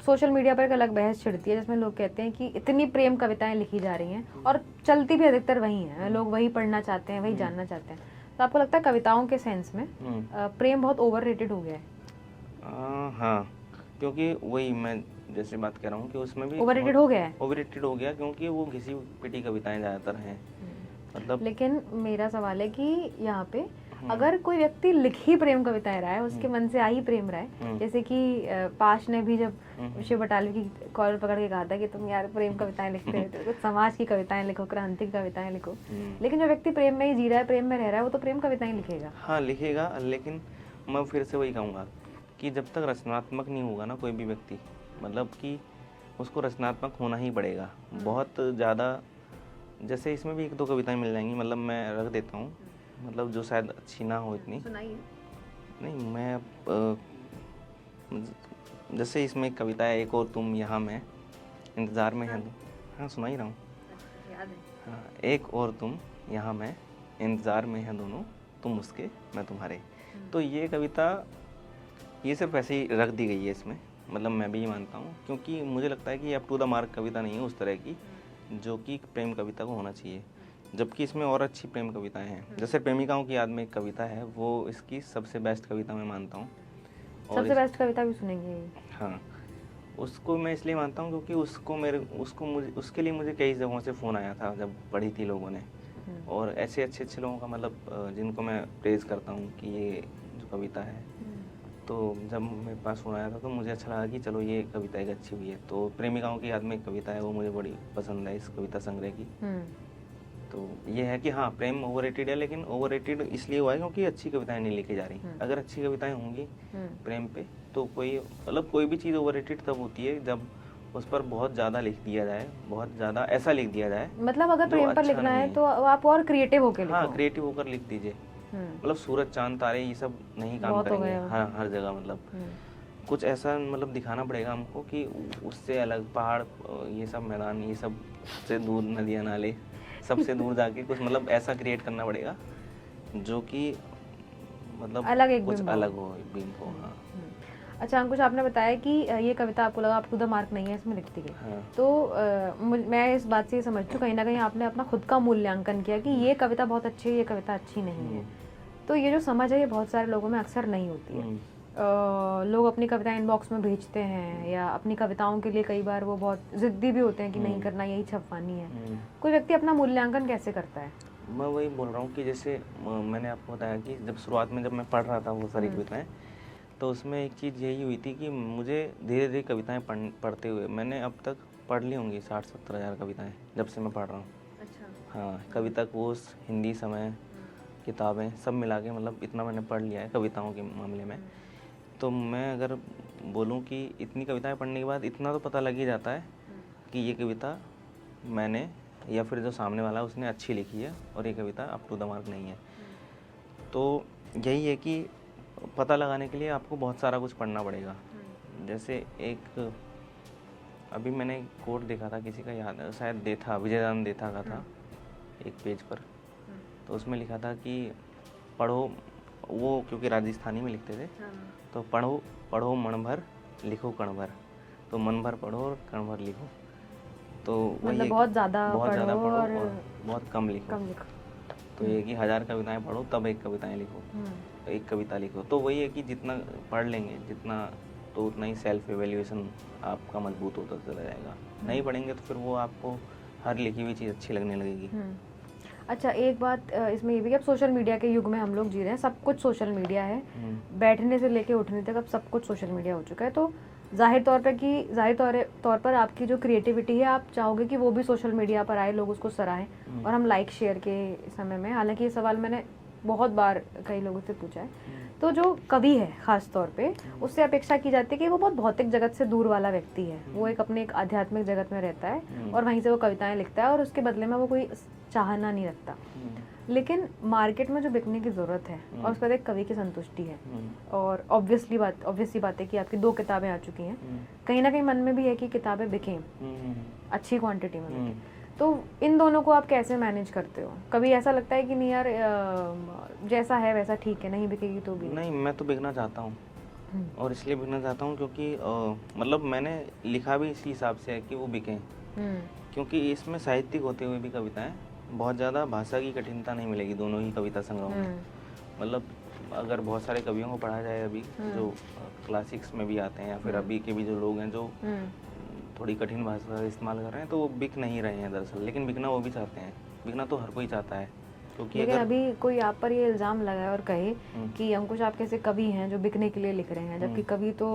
सोशल मीडिया पर एक अलग बहस छिड़ती है जिसमें लोग कहते हैं कि इतनी प्रेम कविताएं लिखी जा रही हैं और चलती भी अधिकतर वही हैं, लोग वही पढ़ना चाहते हैं, वही जानना चाहते हैं। तो आपको लगता है कविताओं के सेंस में प्रेम बहुत ओवररेटेड हो गया है? हाँ, क्योंकि वही मैं जैसे बात कर रहा हूँ कि उसमें भी ओवररेटेड हो गया है। ओवररेटेड हो गया क्योंकि वो घिसी पिटी कविताएं ज़्यादातर हैं। मतलब लेकिन मेरा सवाल है कि यहाँ पे अगर कोई व्यक्ति लिख ही प्रेम कविताएं रहा है, उसके मन से आ ही प्रेम रहा है, जैसे कि पाश ने भी जब शिव बटालवी की कॉलर पकड़ के कहा था कि तुम यार प्रेम कविताएं लिखते रहते हो, तो समाज की कविताएं लिखो, क्रांति की कविताएं लिखो, लेकिन जो व्यक्ति प्रेम में ही जी रहा है, प्रेम में रह रहा है, वो तो प्रेम कविताएं लिखेगा। हाँ लिखेगा, लेकिन मैं फिर से वही कहूँगा कि जब तक रचनात्मक नहीं होगा ना कोई भी व्यक्ति, मतलब कि उसको रचनात्मक होना ही पड़ेगा। बहुत ज़्यादा, जैसे इसमें भी 1-2 कविताएं मिल जाएंगी, मतलब मैं रख देता हूँ, मतलब जो शायद अच्छी ना हो इतनी। सुनाइए। नहीं, मैं जैसे इसमें एक कविता है, एक और तुम यहाँ मैं इंतज़ार में है। हाँ सुना ही रहा हूँ। याद है। हाँ, एक और तुम यहाँ मैं इंतज़ार में है दोनों, तुम उसके मैं तुम्हारे। तो ये कविता ये सिर्फ ऐसे ही रख दी गई है इसमें, मतलब मैं भी ये मानता हूँ, क्योंकि मुझे लगता है कि ये अप टू द मार्क कविता नहीं है उस तरह की जो कि प्रेम कविता को होना चाहिए, जबकि इसमें और अच्छी प्रेम कविताएं हैं। जैसे प्रेमिकाओं की याद में एक कविता है, वो इसकी सबसे बेस्ट कविता मैं मानता हूँ। सबसे बेस्ट कविता भी सुनेंगे। हाँ, उसको मैं इसलिए मानता हूँ क्योंकि उसके लिए मुझे कई जगहों से फ़ोन आया था जब पढ़ी थी लोगों ने, और ऐसे अच्छे लोगों का, मतलब जिनको मैं प्रेज़ करता हूँ कि ये जो कविता है, तो जब मेरे पास फ़ोन आया था तो मुझे अच्छा लगा कि चलो ये कविता एक अच्छी हुई है। तो प्रेमिकाओं की याद में एक कविता है, वो मुझे बड़ी पसंद है इस कविता संग्रह की। तो ये है कि हाँ, प्रेम ओवररेटेड है, लेकिन ओवररेटेड इसलिए हुआ है क्योंकि अच्छी कविताएं नहीं लिखी जा रही। अगर अच्छी कविताएं होंगी प्रेम पे, तो कोई भी चीज़ ओवररेटेड तब होती है जब उस पर बहुत ज़्यादा लिख दिया जाए, बहुत ज़्यादा ऐसा लिख दिया जाए। मतलब अगर प्रेम पर लिखना है तो आप और क्रिएटिव होकर लिखो। हाँ, क्रिएटिव होकर लिख दीजिए। मतलब सूरज चांद तारे ये सब नहीं काम करेंगे हर जगह, मतलब कुछ ऐसा मतलब दिखाना पड़ेगा हमको कि उससे अलग पहाड़, ये सब मैदान, ये सब से दूर नदियाँ नाले, सबसे दूर जाके कुछ मतलब ऐसा क्रिएट करना पड़ेगा जो कि मतलब अलग कुछ अलग हो, बीम हो। हाँ। अच्छा अंकुश, आपने बताया कि ये कविता आपको लगा अप टू द मार्क नहीं है, इसमें लिख दी गई। हाँ। तो मैं इस बात से ये समझती हूँ कहीं ना कहीं आपने अपना खुद का मूल्यांकन किया कि ये कविता बहुत अच्छी है, ये कविता अच्छी नहीं है। तो ये जो समझ है ये बहुत सारे लोगों में अक्सर नहीं होती है। लोग अपनी कविता इनबॉक्स में भेजते हैं, या अपनी कविताओं के लिए कई बार वो बहुत जिद्दी भी होते हैं कि नहीं करना, यही छपवानी है। कोई व्यक्ति अपना मूल्यांकन कैसे करता है? मैं वही बोल रहा हूँ कि जैसे मैंने आपको बताया कि जब शुरुआत में जब मैं पढ़ रहा था वो सारी कविताएं, तो उसमें एक चीज़ यही हुई थी कि मुझे धीरे धीरे कविताएं पढ़ते हुए मैंने अब तक पढ़ ली होंगी 60-70 हज़ार कविताएं जब से मैं पढ़ रहा हूँ। अच्छा। हाँ, कविता कोश, हिंदी समय, किताबें सब मिला के, मतलब इतना मैंने पढ़ लिया है कविताओं के मामले में। तो मैं अगर बोलूं कि इतनी कविताएं पढ़ने के बाद इतना तो पता लग ही जाता है कि ये कविता मैंने या फिर जो सामने वाला उसने अच्छी लिखी है और ये कविता अप टू द मार्क नहीं है। तो यही है कि पता लगाने के लिए आपको बहुत सारा कुछ पढ़ना पड़ेगा। जैसे एक अभी मैंने कोट देखा था किसी का, याद शायद देथा, विजयदान देथा का था एक पेज पर, तो उसमें लिखा था कि पढ़ो, वो क्योंकि राजस्थानी में लिखते थे, तो पढ़ो मन भर, लिखो कण भर, तो मन भर पढ़ो और कण भर लिखो। तो मतलब बहुत ज़्यादा पढ़ो और बहुत कम लिखो। तो ये कि 1000 कविताएं पढ़ो तब एक कविताएं लिखो, एक कविता लिखो। तो वही है कि जितना पढ़ लेंगे जितना, तो उतना ही सेल्फ एवेल्यूएशन आपका मजबूत होता चला जाएगा। नहीं पढ़ेंगे तो फिर वो आपको हर लिखी हुई चीज़ अच्छी लगने लगेगी। अच्छा, एक बात इसमें ये भी कि अब सोशल मीडिया के युग में हम लोग जी रहे हैं, सब कुछ सोशल मीडिया है, बैठने से लेके उठने तक अब सब कुछ सोशल मीडिया हो चुका है। तो जाहिर तौर पर आपकी जो क्रिएटिविटी है, आप चाहोगे कि वो भी सोशल मीडिया पर आए, लोग उसको सराहें और हम लाइक शेयर के समय में, हालांकि ये सवाल मैंने बहुत बार कई लोगों से पूछा है, तो जो कवि है ख़ास तौर पे, उससे अपेक्षा की जाती है कि वो बहुत भौतिक जगत से दूर वाला व्यक्ति है, वो एक अपने एक आध्यात्मिक जगत में रहता है और वहीं से वो कविताएं लिखता है और उसके बदले में वो कोई चाहना नहीं रखता। लेकिन मार्केट में जो बिकने की ज़रूरत है और उसके बाद एक कवि की संतुष्टि है, और ऑब्वियसली बात है कि आपकी 2 किताबें आ चुकी हैं, कहीं ना कहीं मन में भी है कि किताबें बिकें, अच्छी क्वांटिटी में बिकें। तो इन दोनों को आप कैसे मैनेज करते हो? कभी ऐसा लगता है कि नहीं यार, जैसा है वैसा ठीक है, नहीं बिकेगी तो भी? नहीं, मैं तो बिकना चाहता हूँ, और इसलिए बिकना चाहता हूँ क्योंकि मतलब मैंने लिखा भी इसी हिसाब से है कि वो बिकें, क्योंकि इसमें साहित्यिक होते हुए भी कविताएं, बहुत ज़्यादा भाषा की कठिनता नहीं मिलेगी दोनों ही कविता संग्रहों में। मतलब अगर बहुत सारे कवियों को पढ़ा जाए अभी जो क्लासिक्स में भी आते हैं, या फिर अभी के भी जो लोग हैं जो थोड़ी कठिन भाषा का इस्तेमाल कर रहे हैं, तो वो बिक नहीं रहे हैं दरअसल, लेकिन बिकना वो भी चाहते हैं। बिकना तो हर कोई चाहता है, क्योंकि लेकिन अगर अभी कोई आप पर ये इल्ज़ाम लगाए और कहे कि अंकुश आप कैसे कवि हैं जो बिकने के लिए लिख रहे हैं, जबकि कवि तो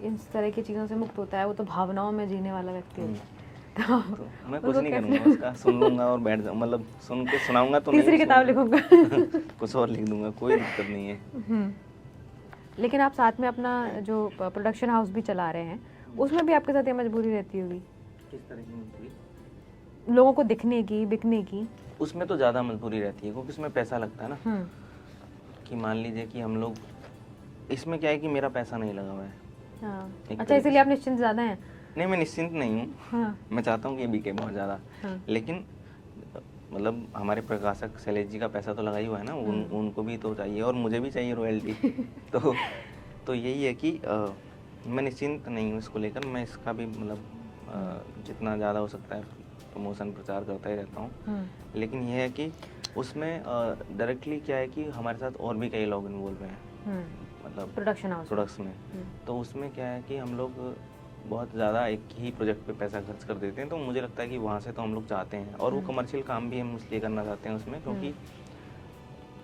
इन तरह की चीज़ों से मुक्त होता है, वो तो भावनाओं में जीने वाला व्यक्ति होता है। तो मैं कुछ नहीं करूँगा उसका, सुन लूँगा और बैठ जाऊँ, मतलब सुन के सुनाऊंगा तो तीसरी नहीं, किताब लिखूंगा। कुछ और लिख दूंगा, कोई दिक्कत नहीं है। लेकिन आप साथ में अपना जो प्रोडक्शन हाउस भी चला रहे हैं, उसमें भी आपके साथ ये मजबूरी रहती होगी किस तरह की मजबूरी? लोगों को दिखने की, बिकने की? उसमें तो ज़्यादा मजबूरी रहती है, क्योंकि उसमें पैसा लगता है ना। कि मान लीजिए कि हम लोग, इसमें क्या है कि मेरा पैसा नहीं लगा हुआ है। हाँ। एक अच्छा, इसीलिए आप निश्चिंत ज़्यादा हैं? नहीं, मैं निश्चिंत नहीं हूँ। हाँ। मैं चाहता हूँ कि ये बिके बहुत ज़्यादा। लेकिन मतलब हमारे प्रकाशक शैलेश जी का पैसा तो लगा ही हुआ है ना, उनको भी तो चाहिए और मुझे भी चाहिए रॉयल्टी। तो यही है कि मैं निश्चिंत नहीं हूँ इसको लेकर। मैं इसका भी मतलब जितना ज़्यादा हो सकता है प्रमोशन प्रचार करता ही रहता हूँ। लेकिन यह है कि उसमें डायरेक्टली क्या है कि हमारे साथ और भी कई लोग इन्वॉल्व हैं, मतलब प्रोडक्शन हाउस प्रोडक्ट्स में। तो उसमें क्या है कि हम लोग बहुत ज़्यादा एक ही प्रोजेक्ट पे पैसा खर्च कर देते हैं, तो मुझे लगता है कि वहाँ से तो हम लोग चाहते हैं, और वो कमर्शियल काम भी हम इसलिए करना चाहते हैं उसमें, क्योंकि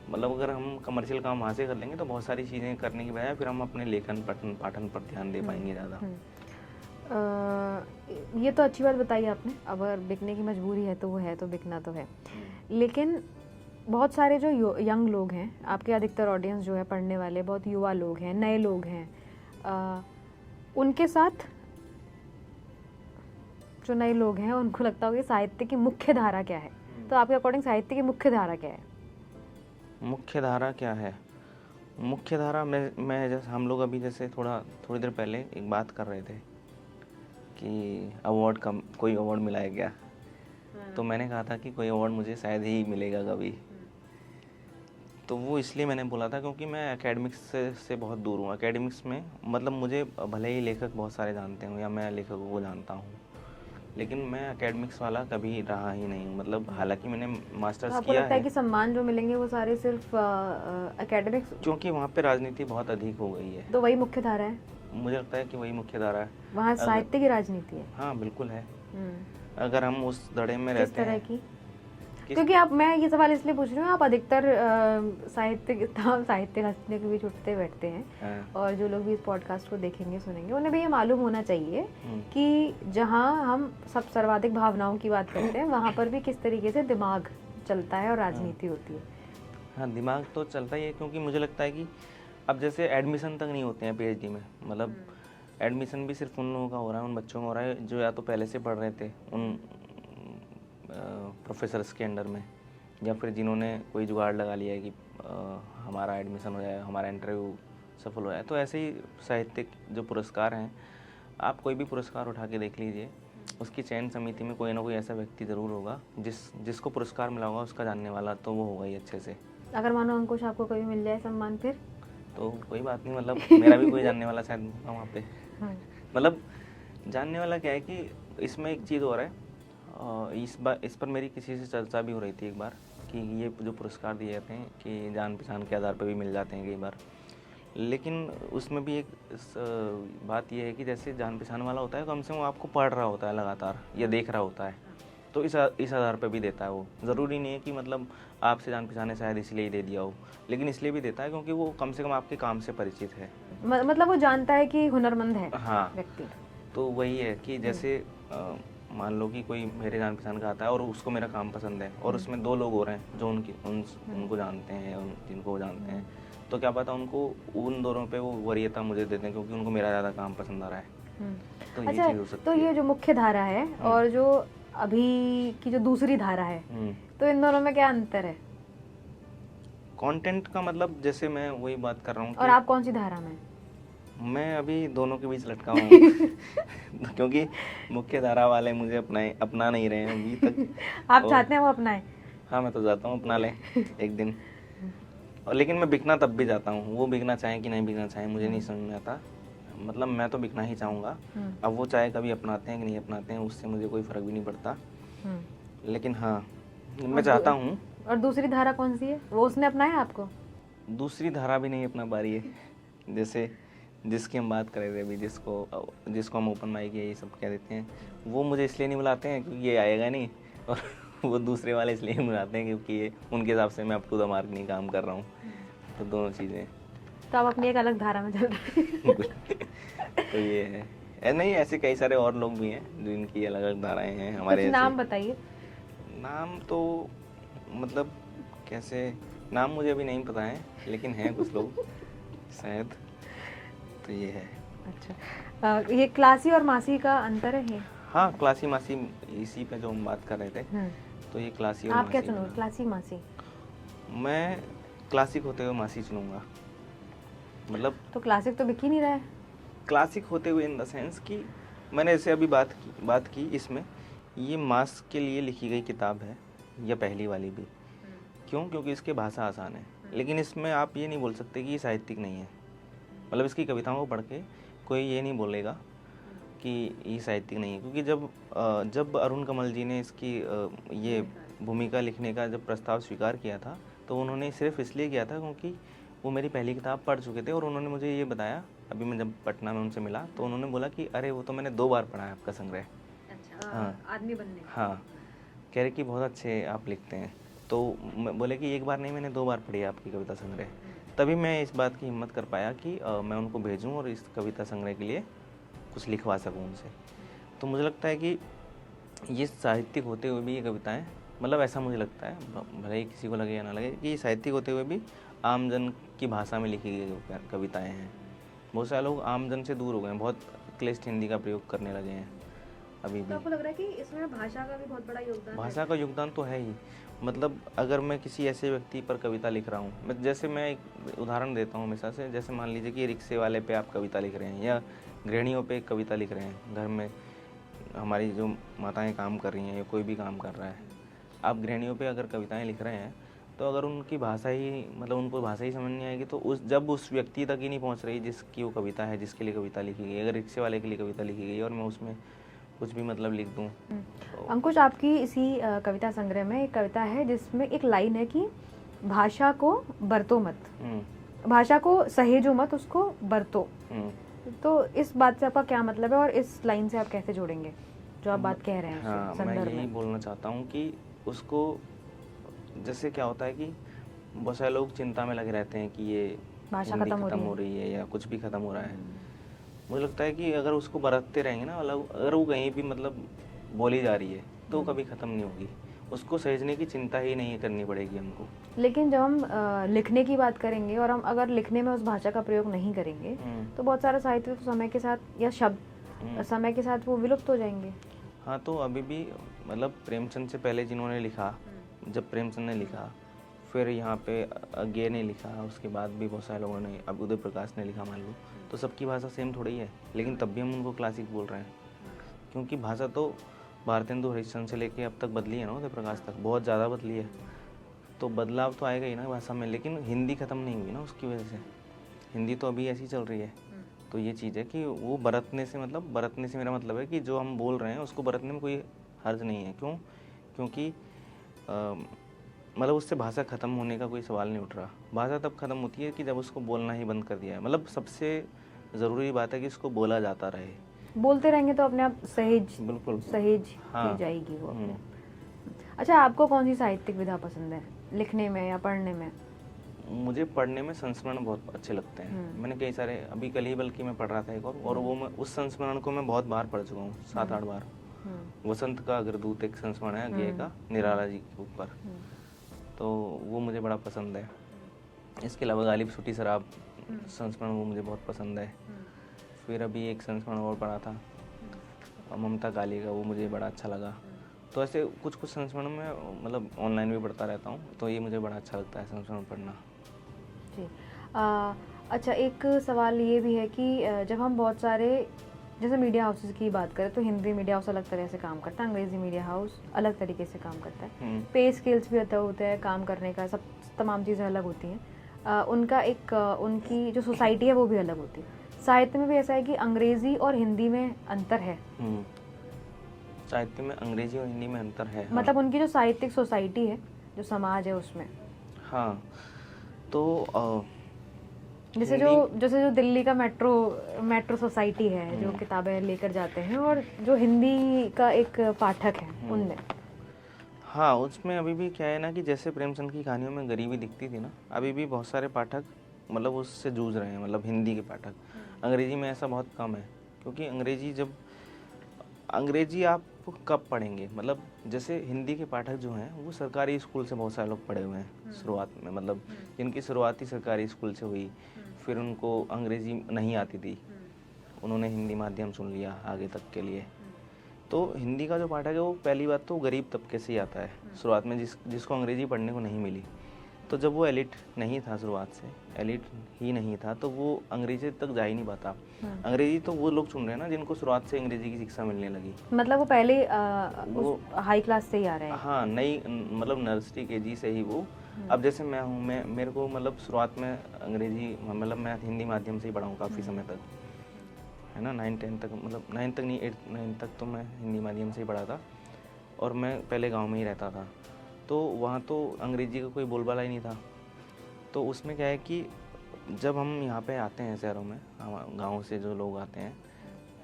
मतलब अगर हम कमर्शियल काम वहाँ से कर लेंगे तो बहुत सारी चीज़ें करने की बजाय फिर हम अपने लेखन पाठन पर ध्यान दे पाएंगे ज़्यादा। ये तो अच्छी बात बताई आपने, अगर बिकने की मजबूरी है तो वो है, तो बिकना तो है। लेकिन बहुत सारे जो यंग लोग हैं, आपके अधिकतर ऑडियंस जो है पढ़ने वाले बहुत युवा लोग हैं, नए लोग हैं, उनके साथ जो नए लोग हैं उनको लगता होगा साहित्य की मुख्य धारा क्या है, तो आपके अकॉर्डिंग साहित्य की मुख्य धारा क्या है? मुख्य धारा क्या है? मुख्य धारा मैं जैसे हम लोग अभी जैसे थोड़ी देर पहले एक बात कर रहे थे कि अवार्ड का कोई अवार्ड मिला है क्या। तो मैंने कहा था कि कोई अवार्ड मुझे शायद ही मिलेगा कभी। तो वो इसलिए मैंने बोला था क्योंकि मैं एकेडमिक्स से बहुत दूर हूँ। एकेडमिक्स में मतलब मुझे भले ही लेखक बहुत सारे जानते हूँ या मैं लेखकों को जानता हूँ, लेकिन मैं एकेडमिक्स वाला कभी रहा ही नहीं हूँ। मतलब हालांकि मैंने मास्टर्स आपको किया लगता है कि सम्मान जो मिलेंगे वो सारे सिर्फ एकेडमिक्स, क्योंकि वहाँ पे राजनीति बहुत अधिक हो गई है। तो वही मुख्य धारा है? मुझे लगता है कि वही मुख्य धारा है। वहाँ साहित्य की राजनीति है? हाँ बिल्कुल है। अगर हम उस धड़े में किस रहते तरह हैं की? क्योंकि आप, मैं ये सवाल इसलिए पूछ रही हूँ, आप अधिकतर साहित्य हंसने के बीच उठते बैठते हैं, और जो लोग भी इस पॉडकास्ट को देखेंगे सुनेंगे उन्हें भी ये मालूम होना चाहिए कि जहाँ हम सब सर्वाधिक भावनाओं की बात करते हैं वहाँ पर भी किस तरीके से दिमाग चलता है और राजनीति होती है। हाँ, दिमाग तो चलता ही है, क्योंकि मुझे लगता है कि अब जैसे एडमिशन तक नहीं होते हैं पीएचडी में, मतलब एडमिशन भी सिर्फ उन लोगों का हो रहा है, उन बच्चों का हो रहा है जो या तो पहले से पढ़ रहे थे उन प्रोफेसर्स के अंडर में, या फिर जिन्होंने कोई जुगाड़ लगा लिया है कि हमारा एडमिशन हो जाए, हमारा इंटरव्यू सफल हो जाए। तो ऐसे ही साहित्यिक जो पुरस्कार हैं, आप कोई भी पुरस्कार उठा के देख लीजिए, उसकी चयन समिति में कोई ना कोई ऐसा व्यक्ति ज़रूर होगा जिसको पुरस्कार मिला होगा, उसका जानने वाला तो वो होगा ही अच्छे से। अगर मानो अंकुश आपको कभी मिल जाए सम्मान, फिर तो कोई बात नहीं, मतलब मेरा भी कोई जानने वाला शायद होगा वहाँ पे। मतलब जानने वाला क्या है कि इसमें एक चीज़ हो रहा है, इस पर मेरी किसी से चर्चा भी हो रही थी एक बार कि ये जो पुरस्कार दिए जाते हैं कि जान पहचान के आधार पर भी मिल जाते हैं कई बार, लेकिन उसमें भी एक बात यह है कि जैसे जान पहचान वाला होता है, कम से कम आपको पढ़ रहा होता है लगातार या देख रहा होता है, तो इस आधार पर भी देता है वो। ज़रूरी नहीं है कि मतलब आपसे जान पहचान है शायद इसलिए ही दे दिया हो, लेकिन इसलिए भी देता है क्योंकि वो कम से कम आपके काम से परिचित है, मतलब वो जानता है कि हुनरमंद है हाँ व्यक्ति। तो वही है कि जैसे मान लो कि कोई मेरे जान पहचान का आता है और उसको मेरा काम पसंद है, और उसमें दो लोग हो रहे हैं जो उनको जानते हैं, जिनको वो जानते हैं, तो क्या पता उनको उन दोनों पे वो वरीयता मुझे देते हैं क्योंकि उनको मेरा ज़्यादा काम पसंद आ रहा है। तो ये चीज़ हो सकती तो ये जो मुख्य धारा है और जो अभी की जो दूसरी धारा है, तो इन दोनों में क्या अंतर है? कंटेंट का मतलब जैसे मैं वही बात कर रहा हूँ। और आप कौन सी धारा में? मैं अभी दोनों के बीच लटका हूँ क्योंकि मुख्य धारा वाले मुझे अपना नहीं रहे हैं अभी तक। आप चाहते हैं वो अपनाएं? हाँ, मैं तो चाहता हूँ अपना लें एक दिन, और लेकिन मैं बिकना तब भी चाहता हूँ। वो बिकना चाहें कि नहीं बिकना चाहें मुझे नहीं समझ में आता, मतलब मैं तो बिकना ही चाहूँगा। अब वो चाहे कभी अपनाते हैं कि नहीं अपनाते हैं, उससे मुझे कोई फ़र्क भी नहीं पड़ता, लेकिन हाँ मैं चाहता हूँ। और दूसरी धारा कौन सी है? वो उसने अपनाया आपको? दूसरी धारा भी नहीं अपना पा रही है, जैसे जिसकी हम बात कर रहे थे अभी, जिसको हम ओपन माइक ये सब कह देते हैं, वो मुझे इसलिए नहीं बुलाते हैं क्योंकि ये आएगा नहीं, और वो दूसरे वाले इसलिए मुझाते हैं क्योंकि ये उनके हिसाब से मैं अप टू द मार्क नहीं काम कर रहा हूँ। तो दोनों चीज़ें। तो आप अपनी एक अलग धारा में चल रहे हैं। तो ये है। नहीं, ऐसे कई सारे और लोग भी हैं जो इनकी अलग अलग धाराएं हैं हमारे कुछ नाम बताइए। नाम तो मतलब कैसे, नाम मुझे अभी नहीं पता है, लेकिन हैं कुछ लोग शायद। तो ये है। अच्छा, ये क्लासी और मासी का अंतर है ये? हाँ, क्लासी मासी इसी पे जो हम बात कर रहे थे। तो ये क्लासी और आप क्या मासी। चुनोगे, क्लासी मासी? मैं क्लासिक होते हुए मासी चुनूंगा। मतलब तो क्लासिक तो बिक ही नहीं रहा है। क्लासिक होते हुए इन द सेंस कि मैंने जैसे अभी बात की इसमें, ये मास के लिए लिखी गई किताब है, या पहली वाली भी। क्यों? क्योंकि इसकी भाषा आसान है। लेकिन इसमें आप ये नहीं बोल सकते कि ये साहित्यिक नहीं है। मतलब इसकी कविताओं को पढ़ के कोई ये नहीं बोलेगा कि ये साहित्यिक नहीं है, क्योंकि जब अरुण कमल जी ने इसकी ये भूमिका लिखने का जब प्रस्ताव स्वीकार किया था, तो उन्होंने सिर्फ इसलिए किया था क्योंकि वो मेरी पहली किताब पढ़ चुके थे। और उन्होंने मुझे ये बताया, अभी मैं जब पटना में उनसे मिला तो उन्होंने बोला कि अरे वो तो मैंने 2 बार पढ़ा है आपका संग्रह। अच्छा, हाँ, आदमी बनने। हाँ, कह रहे कि बहुत अच्छे आप लिखते हैं। तो बोले कि एक बार नहीं, मैंने 2 बार पढ़ी है आपकी कविता संग्रह। तभी मैं इस बात की हिम्मत कर पाया कि मैं उनको भेजूं और इस कविता संग्रह के लिए कुछ लिखवा सकूं उनसे। तो मुझे लगता है कि ये साहित्यिक होते हुए भी ये कविताएं, मतलब ऐसा मुझे लगता है, भले ही किसी को लगे या ना लगे, कि ये साहित्यिक होते हुए भी आमजन की भाषा में लिखी गई कविताएं हैं। बहुत सारे लोग आमजन से दूर हो गए हैं, बहुत क्लिष्ट हिंदी का प्रयोग करने लगे हैं अभी भी। तो आपको लग रहा है कि इसमें भाषा का भी बहुत बड़ा योगदान है? भाषा का योगदान तो है ही। मतलब अगर मैं किसी ऐसे व्यक्ति पर कविता लिख रहा हूँ, जैसे मैं एक उदाहरण देता हूँ हमेशा से, जैसे मान लीजिए कि रिक्शे वाले पे आप कविता लिख रहे हैं, या गृहिणियों पे कविता लिख रहे हैं, घर में हमारी जो माताएं काम कर रही हैं या कोई भी काम कर रहा है, आप गृहिणियों पे अगर कविताएं लिख रहे हैं, तो अगर उनकी भाषा ही, मतलब उनको भाषा ही समझ नहीं आएगी, तो जब उस व्यक्ति तक ही नहीं पहुंच रही जिसकी वो कविता है, जिसके लिए कविता लिखी गई। अगर रिक्शे वाले के लिए कविता लिखी गई और मैं उसमें कुछ भी मतलब लिख दूं। अंकुश, आपकी इसी कविता संग्रह में एक कविता है जिसमें एक लाइन है कि भाषा को बरतो मत, भाषा को सहेजो मत, उसको बरतो। तो इस बात से आपका क्या मतलब है और इस लाइन से आप कैसे जोड़ेंगे जो आप बात कह रहे हैं? हाँ, मैं यही बोलना चाहता हूँ कि उसको, जैसे क्या होता है कि बहुत सारे लोग चिंता में लगे रहते हैं कि ये भाषा खत्म हो रही है या कुछ भी खत्म हो रहा है। मुझे लगता है कि अगर उसको बरतते रहेंगे ना, मतलब अगर वो कहीं भी मतलब बोली जा रही है तो कभी ख़त्म नहीं होगी। उसको सहेजने की चिंता ही नहीं करनी पड़ेगी हमको। लेकिन जब हम लिखने की बात करेंगे और हम अगर लिखने में उस भाषा का प्रयोग नहीं करेंगे तो बहुत सारा साहित्य तो समय के साथ, या शब्द समय के साथ वो विलुप्त हो जाएंगे। हाँ, तो अभी भी मतलब प्रेमचंद से पहले जिन्होंने लिखा, जब प्रेमचंद ने लिखा, फिर यहाँ पे अज्ञे ने लिखा, उसके बाद भी बहुत सारे लोगों ने, अब उदय प्रकाश ने लिखा मान लो, तो सबकी भाषा सेम थोड़ी है, लेकिन तब भी हम उनको क्लासिक बोल रहे हैं। क्योंकि भाषा तो भारतेंदु हरिश्चंद्र से लेके अब तक बदली है ना, उदय प्रकाश तक बहुत ज़्यादा बदली है। तो बदलाव तो आएगा ही ना भाषा में, लेकिन हिंदी ख़त्म नहीं हुई ना उसकी वजह से। हिंदी तो अभी ऐसी चल रही है। तो ये चीज़ है कि वो बरतने से, मतलब बरतने से मेरा मतलब है कि जो हम बोल रहे हैं उसको बरतने में कोई हर्ज नहीं है। क्यों? क्योंकि मतलब उससे भाषा ख़त्म होने का कोई सवाल नहीं उठ रहा। भाषा तब ख़त्म होती है कि जब उसको बोलना ही बंद कर दिया है। मतलब सबसे ज़रूरी बात है कि इसको बोला जाता रहे। बोलते रहेंगे तो अपने आप सहेज, बिल्कुल सहेज हाँ। की जाएगी वो अपने। अच्छा, आपको कौन सी साहित्यिक विधा पसंद है, लिखने में या पढ़ने में? मुझे पढ़ने में संस्मरण बहुत अच्छे लगते हैं। मैंने कई सारे, अभी कल ही बल्कि मैं पढ़ रहा था एक और वो मैं उस संस्मरण को मैं बहुत बार पढ़ चुका हूँ, 7-8 बार। वसंत का अग्रदूत एक संस्मरण है अज्ञे का, निराला जी के ऊपर, तो वो मुझे बड़ा पसंद है। इसके अलावा गालिब सूटी शराब संस्मरण, वो मुझे बहुत पसंद है। फिर अभी एक संस्मरण और पढ़ा था ममता काली का, वो मुझे बड़ा अच्छा लगा। तो ऐसे कुछ कुछ संस्मरण में मतलब ऑनलाइन भी पढ़ता रहता हूँ, तो ये मुझे बड़ा अच्छा लगता है संस्मरण पढ़ना। जी। अच्छा, एक सवाल ये भी है कि जब हम बहुत सारे, जैसे मीडिया हाउसेस की बात करें तो हिंदी मीडिया हाउस अलग तरह से काम करता है, अंग्रेजी मीडिया हाउस अलग तरीके से काम करता है, पे स्केल्स भी अलग होता है, काम करने का सब तमाम चीज़ें अलग होती हैं। उनका एक उनकी जो सोसाइटी है वो भी अलग होती है। साहित्य में भी ऐसा है कि अंग्रेजी और हिंदी में अंतर है। साहित्य में अंग्रेजी और हिंदी में अंतर है, हाँ। मतलब उनकी जो साहित्यिक सोसाइटी है, जो समाज है उसमें। हाँ, तो जैसे जो दिल्ली का मेट्रो सोसाइटी है, जो किताबें लेकर जाते हैं, और जो हिंदी का एक पाठक है उनमें। हाँ, उसमें अभी भी क्या है ना कि जैसे प्रेमचंद की कहानियों में गरीबी दिखती थी ना, अभी भी बहुत सारे पाठक मतलब उससे जूझ रहे हैं, मतलब हिंदी के पाठक। अंग्रेजी में ऐसा बहुत कम है, क्योंकि अंग्रेजी आप कब पढ़ेंगे, मतलब जैसे हिंदी के पाठक जो हैं वो सरकारी स्कूल से बहुत सारे लोग पढ़े हुए हैं शुरुआत में, मतलब जिनकी शुरुआत ही सरकारी स्कूल से हुई, फिर उनको अंग्रेजी नहीं आती थी, उन्होंने हिंदी माध्यम चुन लिया आगे तक के लिए। तो हिंदी का जो पाठक है वो पहली बात तो गरीब तबके से ही आता है शुरुआत में, जिसको अंग्रेजी पढ़ने को नहीं मिली। तो जब वो एलिट नहीं था, शुरुआत से एलिट ही नहीं था, तो वो अंग्रेजी तक जा ही नहीं पाता। अंग्रेजी तो वो लोग चुन रहे हैं ना जिनको शुरुआत से अंग्रेजी की शिक्षा मिलने लगी, मतलब वो पहले वो हाई क्लास से ही आ रहे हैं। हाँ, नई मतलब नर्सरी केजी से ही वो। अब जैसे मैं हूँ, मेरे को मतलब शुरुआत में अंग्रेजी मतलब मैं हिंदी माध्यम से ही पढ़ा हूँ काफ़ी समय तक, है ना, 9-10 तक, मतलब 9 तक नहीं, 8-9 तक तो मैं हिंदी माध्यम से ही पढ़ा था, और मैं पहले गांव में ही रहता था, तो वहाँ तो अंग्रेजी का कोई बोलबाला ही नहीं था। तो उसमें क्या है कि जब हम यहाँ पे आते हैं शहरों में, हम गाँव से जो लोग आते हैं,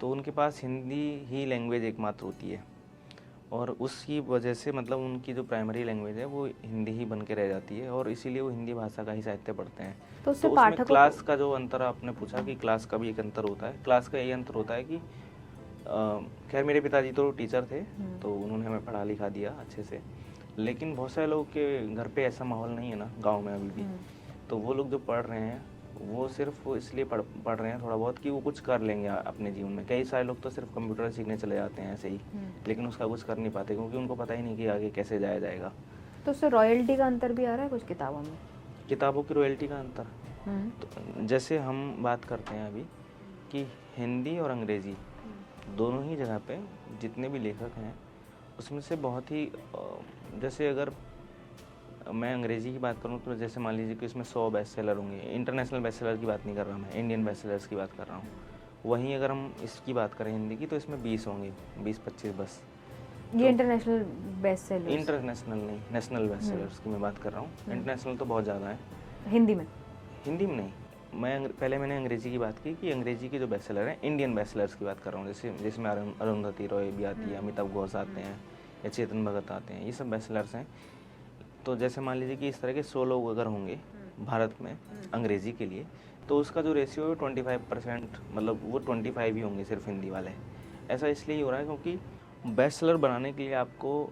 तो उनके पास हिंदी ही लैंग्वेज एकमात्र होती है, और उसकी वजह से मतलब उनकी जो प्राइमरी लैंग्वेज है वो हिंदी ही बन के रह जाती है, और इसीलिए वो हिंदी भाषा का ही साहित्य पढ़ते हैं। तो उससे उसमें पाठकों क्लास का जो अंतर आपने पूछा कि क्लास का भी एक अंतर होता है, क्लास का यही अंतर होता है कि खैर मेरे पिताजी तो टीचर थे, तो उन्होंने हमें पढ़ा लिखा दिया अच्छे से, लेकिन बहुत सारे लोगों के घर पे ऐसा माहौल नहीं है ना गांव में अभी भी। तो वो लोग जो पढ़ रहे हैं वो सिर्फ इसलिए पढ़ रहे हैं थोड़ा बहुत कि वो कुछ कर लेंगे अपने जीवन में। कई सारे लोग तो सिर्फ कंप्यूटर सीखने चले जाते हैं ऐसे ही, लेकिन उसका कुछ कर नहीं पाते क्योंकि उनको पता ही नहीं कि आगे कैसे जाया जाएगा। तो उससे रॉयल्टी का अंतर भी आ रहा है कुछ किताबों में, किताबों की रॉयल्टी का अंतर, तो जैसे हम बात करते हैं अभी कि हिंदी और अंग्रेज़ी दोनों ही जगह पे जितने भी लेखक हैं उसमें से बहुत ही जैसे अगर मैं अंग्रेज़ी की बात करूँ तो जैसे मान लीजिए कि इसमें 100 बेस्ट सेलर होंगे, इंटरनेशनल बेस्ट सेलर की बात नहीं कर रहा मैं, इंडियन बेस्ट सेलर्स की बात कर रहा हूँ। वहीं अगर हम इसकी बात करें हिंदी की, तो इसमें 20 होंगे, 20-25 बस। ये इंटरनेशनल बेस्ट सेलर्स, इंटरनेशनल नहीं, नेशनल बेस्ट सेलर्स की मैं बात कर रहा हूँ। इंटरनेशनल तो बहुत ज़्यादा है हिंदी में नहीं। पहले मैंने अंग्रेज़ी की बात की कि अंग्रेज़ी के जो बेस्ट सेलर हैं, इंडियन बेस्ट सेलर्स की बात कर रहा हूँ, जैसे जिसमें अरुंधति रॉय भी आती है, अमिताभ घोष आते हैं, या चेतन भगत आते हैं, ये सब बेस्ट सेलर्स हैं। तो जैसे मान लीजिए कि इस तरह के 100 लोग अगर होंगे भारत में अंग्रेज़ी के लिए, तो उसका जो रेशियो है 25%, मतलब वो 25 ही होंगे सिर्फ हिंदी वाले। ऐसा इसलिए हो रहा है क्योंकि बेस्ट सेलर बनाने के लिए आपको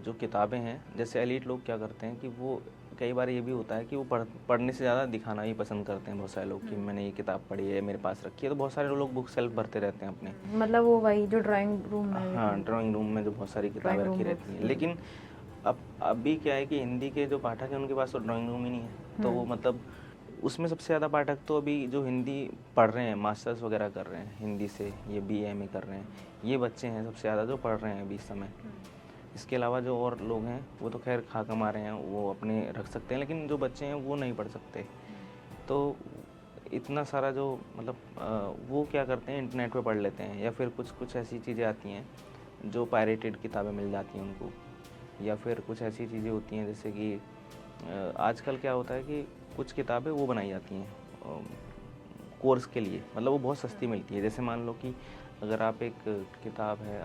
जो किताबें हैं, जैसे एलीट लोग क्या करते हैं कि वो कई बार ये भी होता है कि वो पढ़ने से ज़्यादा दिखाना ही पसंद करते हैं बहुत सारे लोग कि मैंने ये किताब पढ़ी है, मेरे पास रखी है। तो बहुत सारे लोग बुक सेल्फ भरते रहते हैं अपने, मतलब वो वही जो ड्राइंग रूम में, हाँ, ड्राइंग रूम में जो बहुत सारी किताबें रखी रहती हैं। लेकिन अब अभी क्या है कि हिंदी के जो पाठक हैं उनके पास तो ड्राइंग रूम ही नहीं है, तो वो मतलब उसमें सबसे ज़्यादा पाठक तो अभी जो हिंदी पढ़ रहे हैं, मास्टर्स वगैरह कर रहे हैं हिंदी से, ये BA कर रहे हैं, ये बच्चे हैं सबसे ज़्यादा जो पढ़ रहे हैं अभी इस समय। इसके अलावा जो और लोग हैं वो तो खैर खा कमा रहे हैं, वो अपने रख सकते हैं, लेकिन जो बच्चे हैं वो नहीं पढ़ सकते। तो इतना सारा जो मतलब वो क्या करते हैं, इंटरनेट पे पढ़ लेते हैं, या फिर कुछ ऐसी चीज़ें आती हैं जो पायरेटेड किताबें मिल जाती हैं उनको, या फिर कुछ ऐसी चीज़ें होती हैं जैसे कि आजकल क्या होता है कि कुछ किताबें वो बनाई जाती हैं कोर्स के लिए, मतलब वो बहुत सस्ती मिलती है। जैसे मान लो कि अगर आप एक किताब है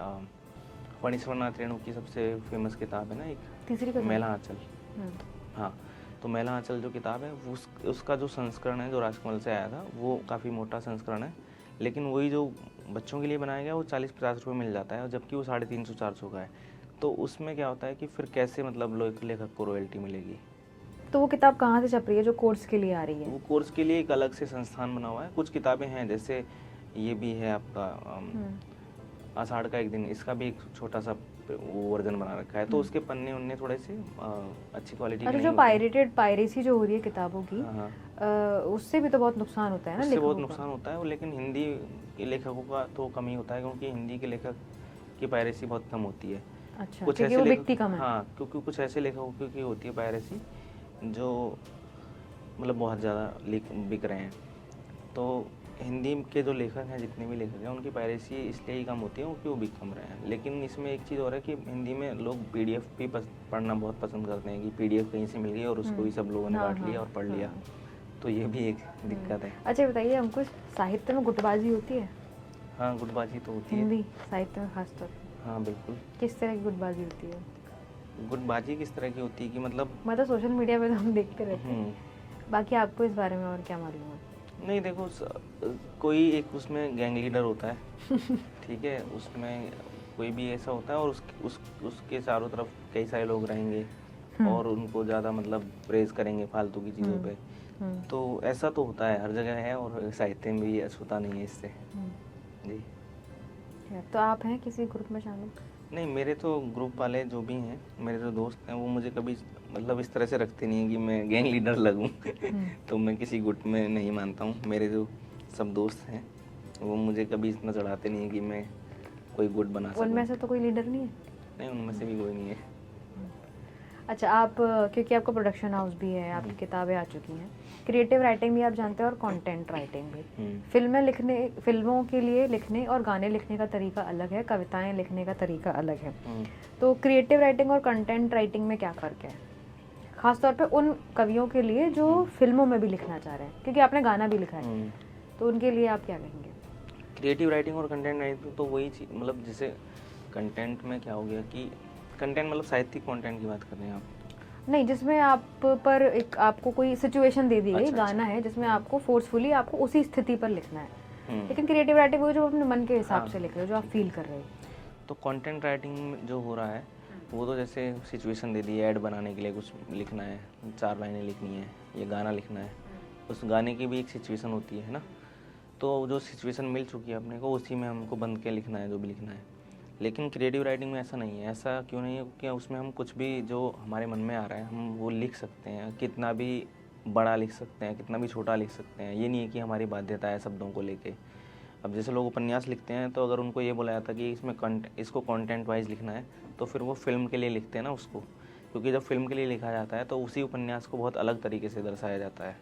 फणीश्वर नाथ रेणु की सबसे फेमस किताब है ना, एक तीसरी का मैला आंचल, हाँ, तो मैला आंचल जो किताब है उसका जो संस्करण है जो राजकमल से आया था वो काफ़ी मोटा संस्करण है, लेकिन वही जो बच्चों के लिए बनाया गया वो 40-50 रुपये मिल जाता है, और जबकि वो 350-400 का है। तो उसमें क्या होता है कि फिर कैसे मतलब लेखक को रॉयल्टी मिलेगी। तो वो किताब कहाँ से छप रही है जो कोर्स के लिए आ रही है? वो कोर्स के लिए एक अलग से संस्थान बना हुआ है। कुछ किताबें हैं जैसे ये भी है आपका आषाढ़ का एक दिन, इसका भी एक छोटा सा वो वर्जन बना रखा है, तो उसके पन्ने उन्ने थोड़े से अच्छी क्वालिटी के नहीं जो होते। पायरेसी जो हो रही है किताबों की, उससे भी तो बहुत नुकसान होता है ना, उससे बहुत नुकसान होता है, लेकिन हिंदी के लेखकों का तो कम ही होता है क्योंकि हिंदी के लेखक की पायरेसी बहुत कम होती है। अच्छा, कुछ क्योंकि ऐसे वो बिकती कम है। हाँ, क्योंकि कुछ ऐसे लेखकों की होती है पायरेसी जो मतलब बहुत ज़्यादा बिक रहे हैं। तो हिंदी के जो लेखक हैं, जितने भी लेखक हैं, उनकी पायरेसी इसलिए ही कम होती है क्योंकि वो बिक कम रहे हैं। लेकिन इसमें एक चीज़ और है कि हिंदी में लोग PDF भी पढ़ना बहुत पसंद करते हैं कि PDF कहीं से मिल गई और उसको भी सब लोगों ने बांट लिया और पढ़ लिया, तो ये भी एक दिक्कत है। अच्छा बताइए हमको, साहित्य में गुटबाजी होती है? हाँ, गुटबाजी तो होती है हिंदी साहित्य में खासतौर पर। हाँ बिल्कुल। किस तरह की गुटबाजी होती है? गुटबाजी किस तरह की होती है कि मतलब सोशल मीडिया पे तो हम देखते रहते हैं, हम्म, बाकी आपको इस बारे में और क्या मालूम है? नहीं देखो कोई एक उसमें गैंग लीडर होता है, ठीक है, उसमें कोई भी ऐसा होता है और उसके चारों तरफ कई सारे लोग रहेंगे और उनको ज़्यादा मतलब प्रेज करेंगे फालतू की चीज़ों पे। तो ऐसा तो होता है, हर जगह है और साहित्य में भी छूता नहीं है इससे। जी तो आप हैं किसी ग्रुप में शामिल? नहीं, मेरे तो ग्रुप वाले जो भी हैं, मेरे जो दोस्त हैं, वो मुझे कभी मतलब इस तरह से रखते नहीं है कि मैं गैंग लीडर लगूं। तो मैं किसी गुट में नहीं मानता हूँ। मेरे जो सब दोस्त हैं वो मुझे कभी इतना चढ़ाते नहीं है कि मैं कोई गुट बना सकूं। उनमें से तो कोई लीडर नहीं है? नहीं, उनमें से भी कोई नहीं है। अच्छा, आप क्योंकि आपका प्रोडक्शन हाउस भी है, आपकी किताबें आ चुकी हैं, क्रिएटिव राइटिंग भी आप जानते हैं और कंटेंट राइटिंग भी। फिल्मों के लिए लिखने और गाने लिखने का तरीका अलग है, कविताएं लिखने का तरीका अलग है। तो क्रिएटिव राइटिंग और कंटेंट राइटिंग में क्या फ़र्क है, खासतौर पे उन कवियों के लिए जो फिल्मों में भी लिखना चाह रहे हैं, क्योंकि आपने गाना भी लिखा है, तो उनके लिए आप क्या कहेंगे? क्रिएटिव राइटिंग और कंटेंट राइटिंग तो वही चीज़, मतलब जैसे कंटेंट में क्या हो गया कि कंटेंट मतलब साहित्यिक कंटेंट की बात कर रहे हैं आप? नहीं, जिसमें आप पर एक आपको कोई सिचुएशन दे दी गई, गाना है जिसमें आपको फोर्सफुली आपको उसी स्थिति पर लिखना है। लेकिन क्रिएटिव राइटिंग वो जो अपने मन के हिसाब से लिख रहे हो, जो आप फील कर रहे हो। तो कंटेंट राइटिंग जो हो रहा है वो तो जैसे सिचुएशन दे दी है, ऐड बनाने के लिए कुछ लिखना है, 4 लाइनें लिखनी है, ये गाना लिखना है, उस गाने की भी एक सिचुएशन होती है ना। तो जो सिचुएशन मिल चुकी है अपने को, उसी में हमको बंद के लिखना है जो भी लिखना है। लेकिन क्रिएटिव राइटिंग में ऐसा नहीं है। ऐसा क्यों नहीं है? क्योंकि उसमें हम कुछ भी जो हमारे मन में आ रहा है हम वो लिख सकते हैं, कितना भी बड़ा लिख सकते हैं, कितना भी छोटा लिख सकते हैं। ये नहीं है कि हमारी बाध्यता है शब्दों को लेके। अब जैसे लोग उपन्यास लिखते हैं, तो अगर उनको ये बोला जाता कि इसको कंटेंट वाइज लिखना है, तो फिर वो फिल्म के लिए लिखते हैं ना उसको, क्योंकि जब फिल्म के लिए लिखा जाता है तो उसी उपन्यास को बहुत अलग तरीके से दर्शाया जाता है।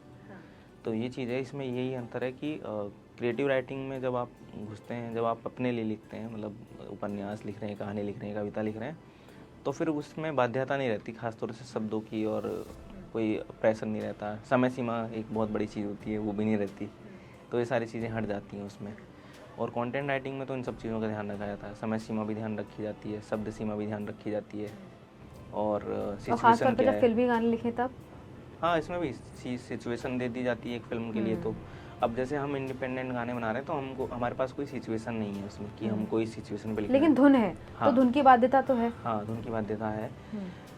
तो ये चीज़ है, इसमें यही अंतर है कि क्रिएटिव राइटिंग में जब आप घुसते हैं, जब आप अपने लिए लिखते हैं, मतलब उपन्यास लिख रहे हैं, कहानी लिख रहे हैं, कविता लिख रहे हैं, तो फिर उसमें बाध्यता नहीं रहती खासतौर से शब्दों की, और कोई प्रेशर नहीं रहता। समय सीमा एक बहुत बड़ी चीज़ होती है, वो भी नहीं रहती। तो ये सारी चीज़ें हट जाती हैं उसमें। और कंटेंट राइटिंग में तो इन सब चीज़ों का ध्यान रखा जाता है, समय सीमा भी ध्यान रखी जाती है, शब्द सीमा भी ध्यान रखी जाती है, और खासतौर सिचुएशन पे क्या जब है। फिल्मी गाने लिखे तब? हाँ, इसमें भी सिचुएशन दे दी जाती है एक फिल्म के लिए। तो अब जैसे हम इंडिपेंडेंट गाने बना रहे हैं, तो हमको हमारे पास कोई सिचुएशन नहीं है उसमें कि हम कोई सिचुएशन पे लिख रहे हैं। लेकिन धुन है। हाँ, तो धुन की बाध्यता तो है। हाँ, धुन की बाध्यता है।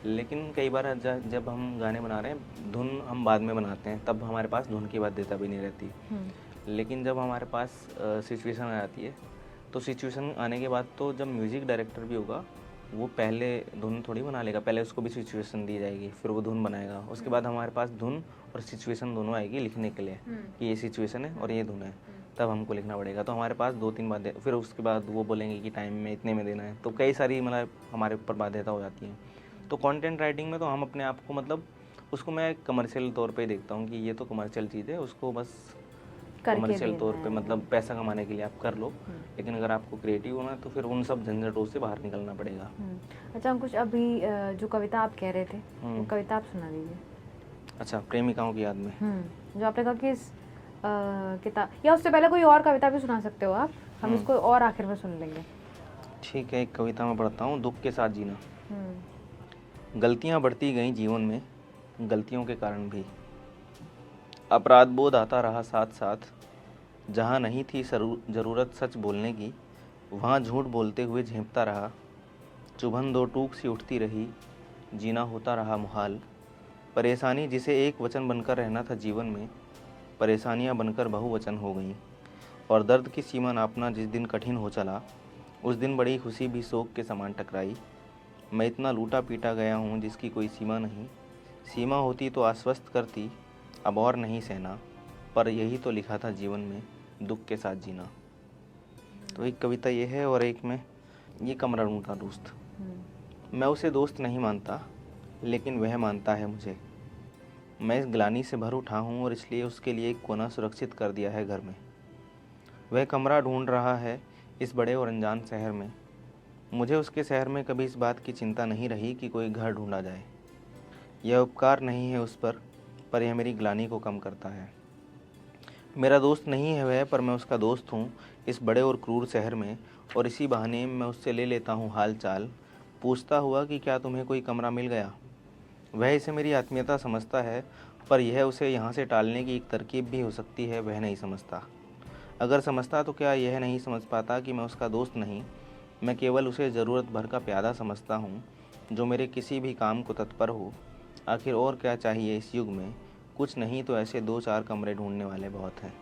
लेकिन कई बार जब हम गाने बना रहे हैं, धुन हम बाद में बनाते हैं, तब हमारे पास धुन की बाध्यता भी नहीं रहती। लेकिन जब हमारे पास सिचुएशन आ जाती है, तो सिचुएशन आने के बाद तो जब म्यूज़िक डायरेक्टर भी होगा, वो पहले धुन थोड़ी बना लेगा, पहले उसको भी सिचुएशन दी जाएगी, फिर वो धुन बनाएगा। उसके बाद हमारे पास धुन और सिचुएशन दोनों आएगी लिखने के लिए कि ये सिचुएशन है और ये धुन है, तब हमको लिखना पड़ेगा। तो हमारे पास 2-3 बातें, फिर उसके बाद वो बोलेंगे कि टाइम में इतने में देना है, तो कई सारी मतलब हमारे ऊपर बाध्यता हो जाती है। तो कंटेंट राइटिंग में तो हम अपने आप को मतलब उसको मैं कमर्शियल तौर पे देखता हूँ कि ये तो कमर्शियल चीज़ है, उसको बस कमर्शियल तौर पे मतलब पैसा कमाने के लिए आप कर लो। लेकिन अगर आपको क्रिएटिव होना है तो फिर उन सब झंझटों से बाहर निकलना पड़ेगा। अच्छा अंकुश, अभी जो कविता आप कह रहे थे, वो कविता आप सुना दीजिए। अच्छा, प्रेमिकाओं की याद में। जो आपने कहा कि इस किताब, या उससे पहले कोई और कविता भी सुना सकते हो आप, हम इसको और आखिर में सुन लेंगे। ठीक है, एक कविता मैं पढ़ता हूँ, दुख के साथ जीना। गलतियाँ बढ़ती गईं जीवन में, गलतियों के कारण भी अपराध बोध आता रहा साथ साथ। जहाँ नहीं थी ज़रूरत सच बोलने की, वहाँ झूठ बोलते हुए झेंपता रहा। चुभन दो टूक सी उठती रही, जीना होता रहा मुहाल। परेशानी जिसे एक वचन बनकर रहना था जीवन में, परेशानियाँ बनकर बहुवचन हो गईं। और दर्द की सीमा नापना जिस दिन कठिन हो चला, उस दिन बड़ी खुशी भी शोक के समान टकराई। मैं इतना लूटा पीटा गया हूँ जिसकी कोई सीमा नहीं। सीमा होती तो आश्वस्त करती, अब और नहीं सहना। पर यही तो लिखा था जीवन में, दुख के साथ जीना। तो एक कविता ये है, और एक में ये कमरा ढूंढता दोस्त। मैं उसे दोस्त नहीं मानता, लेकिन वह मानता है मुझे। मैं इस ग्लानि से भर उठा हूँ और इसलिए उसके लिए एक कोना सुरक्षित कर दिया है घर में। वह कमरा ढूंढ रहा है इस बड़े और अनजान शहर में। मुझे उसके शहर में कभी इस बात की चिंता नहीं रही कि कोई घर ढूंढा जाए। यह उपकार नहीं है उस पर यह मेरी ग्लानि को कम करता है। मेरा दोस्त नहीं है वह, पर मैं उसका दोस्त हूँ इस बड़े और क्रूर शहर में, और इसी बहाने मैं उससे ले लेता हूँ हाल चाल। पूछता हुआ कि क्या तुम्हें कोई कमरा मिल गया। वह इसे मेरी आत्मीयता समझता है, पर यह उसे यहाँ से टालने की एक तरकीब भी हो सकती है, वह नहीं समझता। अगर समझता तो क्या यह नहीं समझ पाता कि मैं उसका दोस्त नहीं, मैं केवल उसे ज़रूरत भर का प्यादा समझता हूँ, जो मेरे किसी भी काम को तत्पर हो। आखिर और क्या चाहिए इस युग में, कुछ नहीं तो ऐसे 2-4 कमरे ढूंढने वाले बहुत हैं।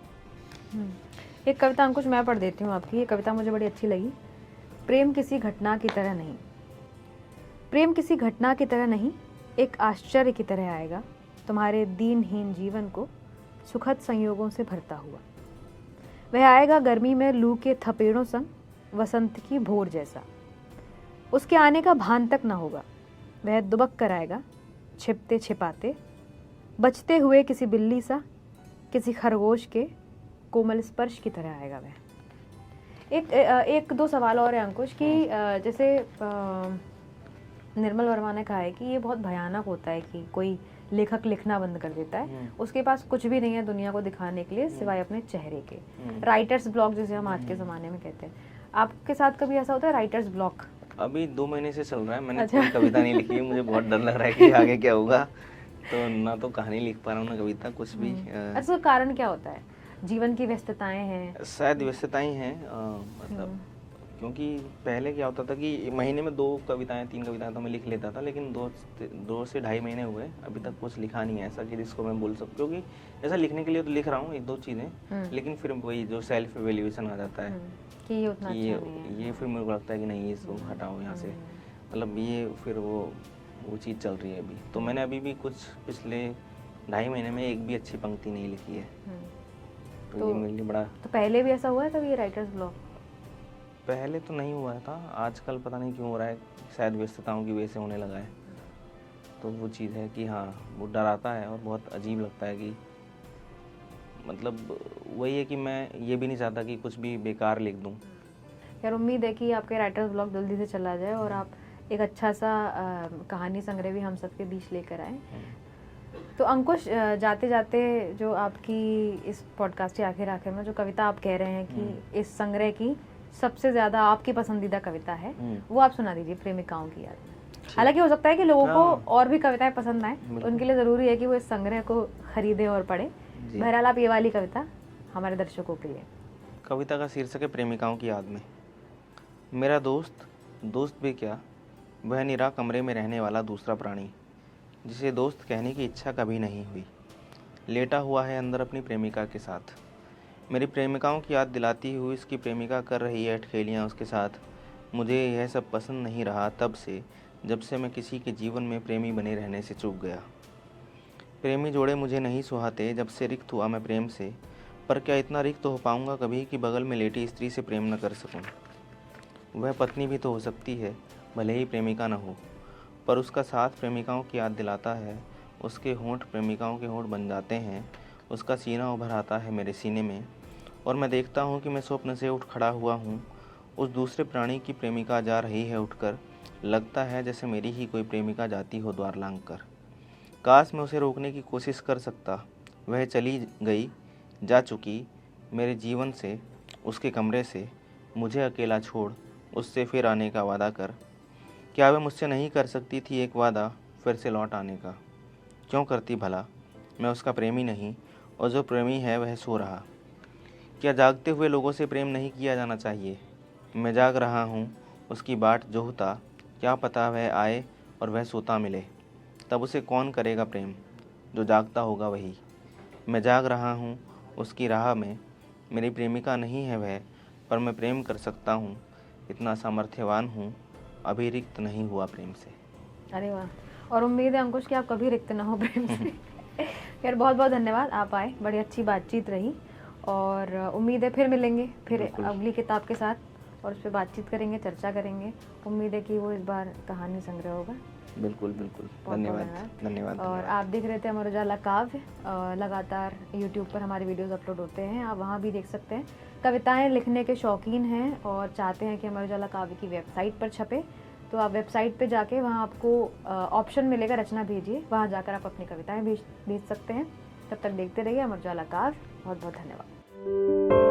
एक कविता अंकुश मैं पढ़ देती हूँ आपकी। ये कविता मुझे बड़ी अच्छी लगी। प्रेम किसी घटना की तरह नहीं, प्रेम किसी घटना की तरह नहीं, एक आश्चर्य की तरह आएगा तुम्हारे दीनहीन जीवन को सुखद संयोगों से भरता हुआ। वह आएगा गर्मी में लू के थपेड़ों संग, वसंत की भोर जैसा। उसके आने का भान तक न होगा। वह दुबक कर आएगा छिपते छिपाते, बचते हुए किसी बिल्ली सा, किसी खरगोश के कोमल स्पर्श की तरह आएगा वह। एक दो सवाल और है अंकुश कि जैसे निर्मल वर्मा ने कहा है कि ये बहुत भयानक होता है कि कोई लेखक लिखना बंद कर देता है, उसके पास कुछ भी नहीं है दुनिया को दिखाने के लिए सिवाय अपने चेहरे के। राइटर्स ब्लॉक जिसे हम आज के ज़माने में कहते हैं, आपके साथ कभी ऐसा होता है राइटर्स ब्लॉक? अभी 2 महीने से चल रहा है। मैंने कोई कविता नहीं लिखी है, मुझे बहुत डर लग रहा है कि आगे क्या होगा। तो ना तो कहानी लिख पा रहा हूँ ना कविता, कुछ भी। अच्छा, कारण क्या होता है? जीवन की व्यस्तताएं हैं शायद, व्यस्तताएं हैं। मतलब क्योंकि पहले क्या होता था कि महीने में 2 कविताएं 3 कविताएं तो मैं लिख लेता था, लेकिन 2 से ढाई महीने हुए अभी तक कुछ लिखा नहीं है ऐसा कि जिसको मैं बोल सकूं। क्योंकि ऐसा लिखने के लिए तो लिख रहा हूँ 1-2 चीज़ें, लेकिन फिर वही जो सेल्फ एवेल्यूएशन आ जाता है कि ये उतना कि अच्छा नहीं है। ये फिर मेरे को लगता है कि नहीं, इसको हटाओ यहाँ से। मतलब ये फिर वो चीज़ चल रही है अभी। तो मैंने अभी भी कुछ पिछले 2.5 महीने में एक भी अच्छी पंक्ति नहीं लिखी है। तो ये मेरे लिए बड़ा। तो पहले भी ऐसा हुआ है कभी राइटर्स ब्लॉक? पहले तो नहीं हुआ था, आजकल पता नहीं क्यों हो रहा है, शायद व्यस्तताओं की वजह से होने लगा है। तो वो चीज़ है कि हाँ, वो डराता है और बहुत अजीब लगता है कि मतलब वही है कि मैं ये भी नहीं चाहता कि कुछ भी बेकार लिख दूँ। यार उम्मीद है कि आपके राइटर्स ब्लॉक जल्दी से चला जाए और आप एक अच्छा सा कहानी संग्रह भी हम सबके बीच लेकर आए। तो अंकुश, जाते जाते जो आपकी इस पॉडकास्ट के आखिर में जो कविता आप कह रहे हैं कि इस संग्रह की सबसे ज़्यादा आपकी पसंदीदा कविता है, वो आप सुना दीजिए, प्रेमिकाओं की याद में। हालांकि हो सकता है कि लोगों को और भी कविताएं पसंद आए, उनके लिए ज़रूरी है कि वो इस संग्रह को खरीदें और पढ़ें। बहरहाल आप ये वाली कविता हमारे दर्शकों के लिए। कविता का शीर्षक है प्रेमिकाओं की याद में। मेरा दोस्त भी क्या, वह निरा कमरे में रहने वाला दूसरा प्राणी, जिसे दोस्त कहने की इच्छा कभी नहीं हुई, लेटा हुआ है अंदर अपनी प्रेमिका के साथ। मेरी प्रेमिकाओं की याद दिलाती हुई उसकी प्रेमिका कर रही है अठखेलियाँ उसके साथ। मुझे यह सब पसंद नहीं रहा तब से, जब से मैं किसी के जीवन में प्रेमी बने रहने से चूक गया। प्रेमी जोड़े मुझे नहीं सुहाते जब से रिक्त हुआ मैं प्रेम से। पर क्या इतना रिक्त हो पाऊँगा कभी कि बगल में लेटी स्त्री से प्रेम न कर सकूँ? वह पत्नी भी तो हो सकती है, भले ही प्रेमिका न हो, पर उसका साथ प्रेमिकाओं की याद दिलाता है। उसके होंठ प्रेमिकाओं के होंठ बन जाते हैं, उसका सीना उभर आता है मेरे सीने में, और मैं देखता हूँ कि मैं स्वप्न से उठ खड़ा हुआ हूँ। उस दूसरे प्राणी की प्रेमिका जा रही है उठकर, लगता है जैसे मेरी ही कोई प्रेमिका जाती हो द्वार लांघ कर। काश मैं उसे रोकने की कोशिश कर सकता। वह चली गई, जा चुकी मेरे जीवन से, उसके कमरे से, मुझे अकेला छोड़ उससे फिर आने का वादा कर। क्या वह मुझसे नहीं कर सकती थी एक वादा फिर से लौट आने का? क्यों करती भला? मैं उसका प्रेमी नहीं, और जो प्रेमी है वह सो रहा। क्या जागते हुए लोगों से प्रेम नहीं किया जाना चाहिए? मैं जाग रहा हूँ उसकी बाट जोहता, क्या पता वह आए और वह सोता मिले, तब उसे कौन करेगा प्रेम? जो जागता होगा वही। मैं जाग रहा हूँ उसकी राह में, मेरी प्रेमिका नहीं है वह, पर मैं प्रेम कर सकता हूँ, इतना सामर्थ्यवान हूँ, अभी रिक्त नहीं हुआ प्रेम से। अरे वाह, और उम्मीद है अंकुश कि आप कभी रिक्त ना हो प्रेम से। यार बहुत बहुत धन्यवाद, आप आए, बड़ी अच्छी बातचीत रही, और उम्मीद है फिर मिलेंगे फिर अगली किताब के साथ और उस पर बातचीत करेंगे, चर्चा करेंगे। उम्मीद है कि वो इस बार कहानी संग्रह होगा। बिल्कुल बिल्कुल, धन्यवाद। और आप देख रहे थे अमर उजाला काव्य। लगातार YouTube पर हमारे वीडियोस अपलोड होते हैं, आप वहाँ भी देख सकते हैं। कविताएं लिखने के शौकीन हैं और चाहते हैं कि अमर उजाला काव्य की वेबसाइट पर छपे, तो आप वेबसाइट पे जाके वहाँ आपको ऑप्शन मिलेगा रचना भेजिए, वहाँ जाकर आप अपनी कविताएं भेज सकते हैं। तब तक देखते रहिए अमर उजाला काव्य। बहुत बहुत धन्यवाद।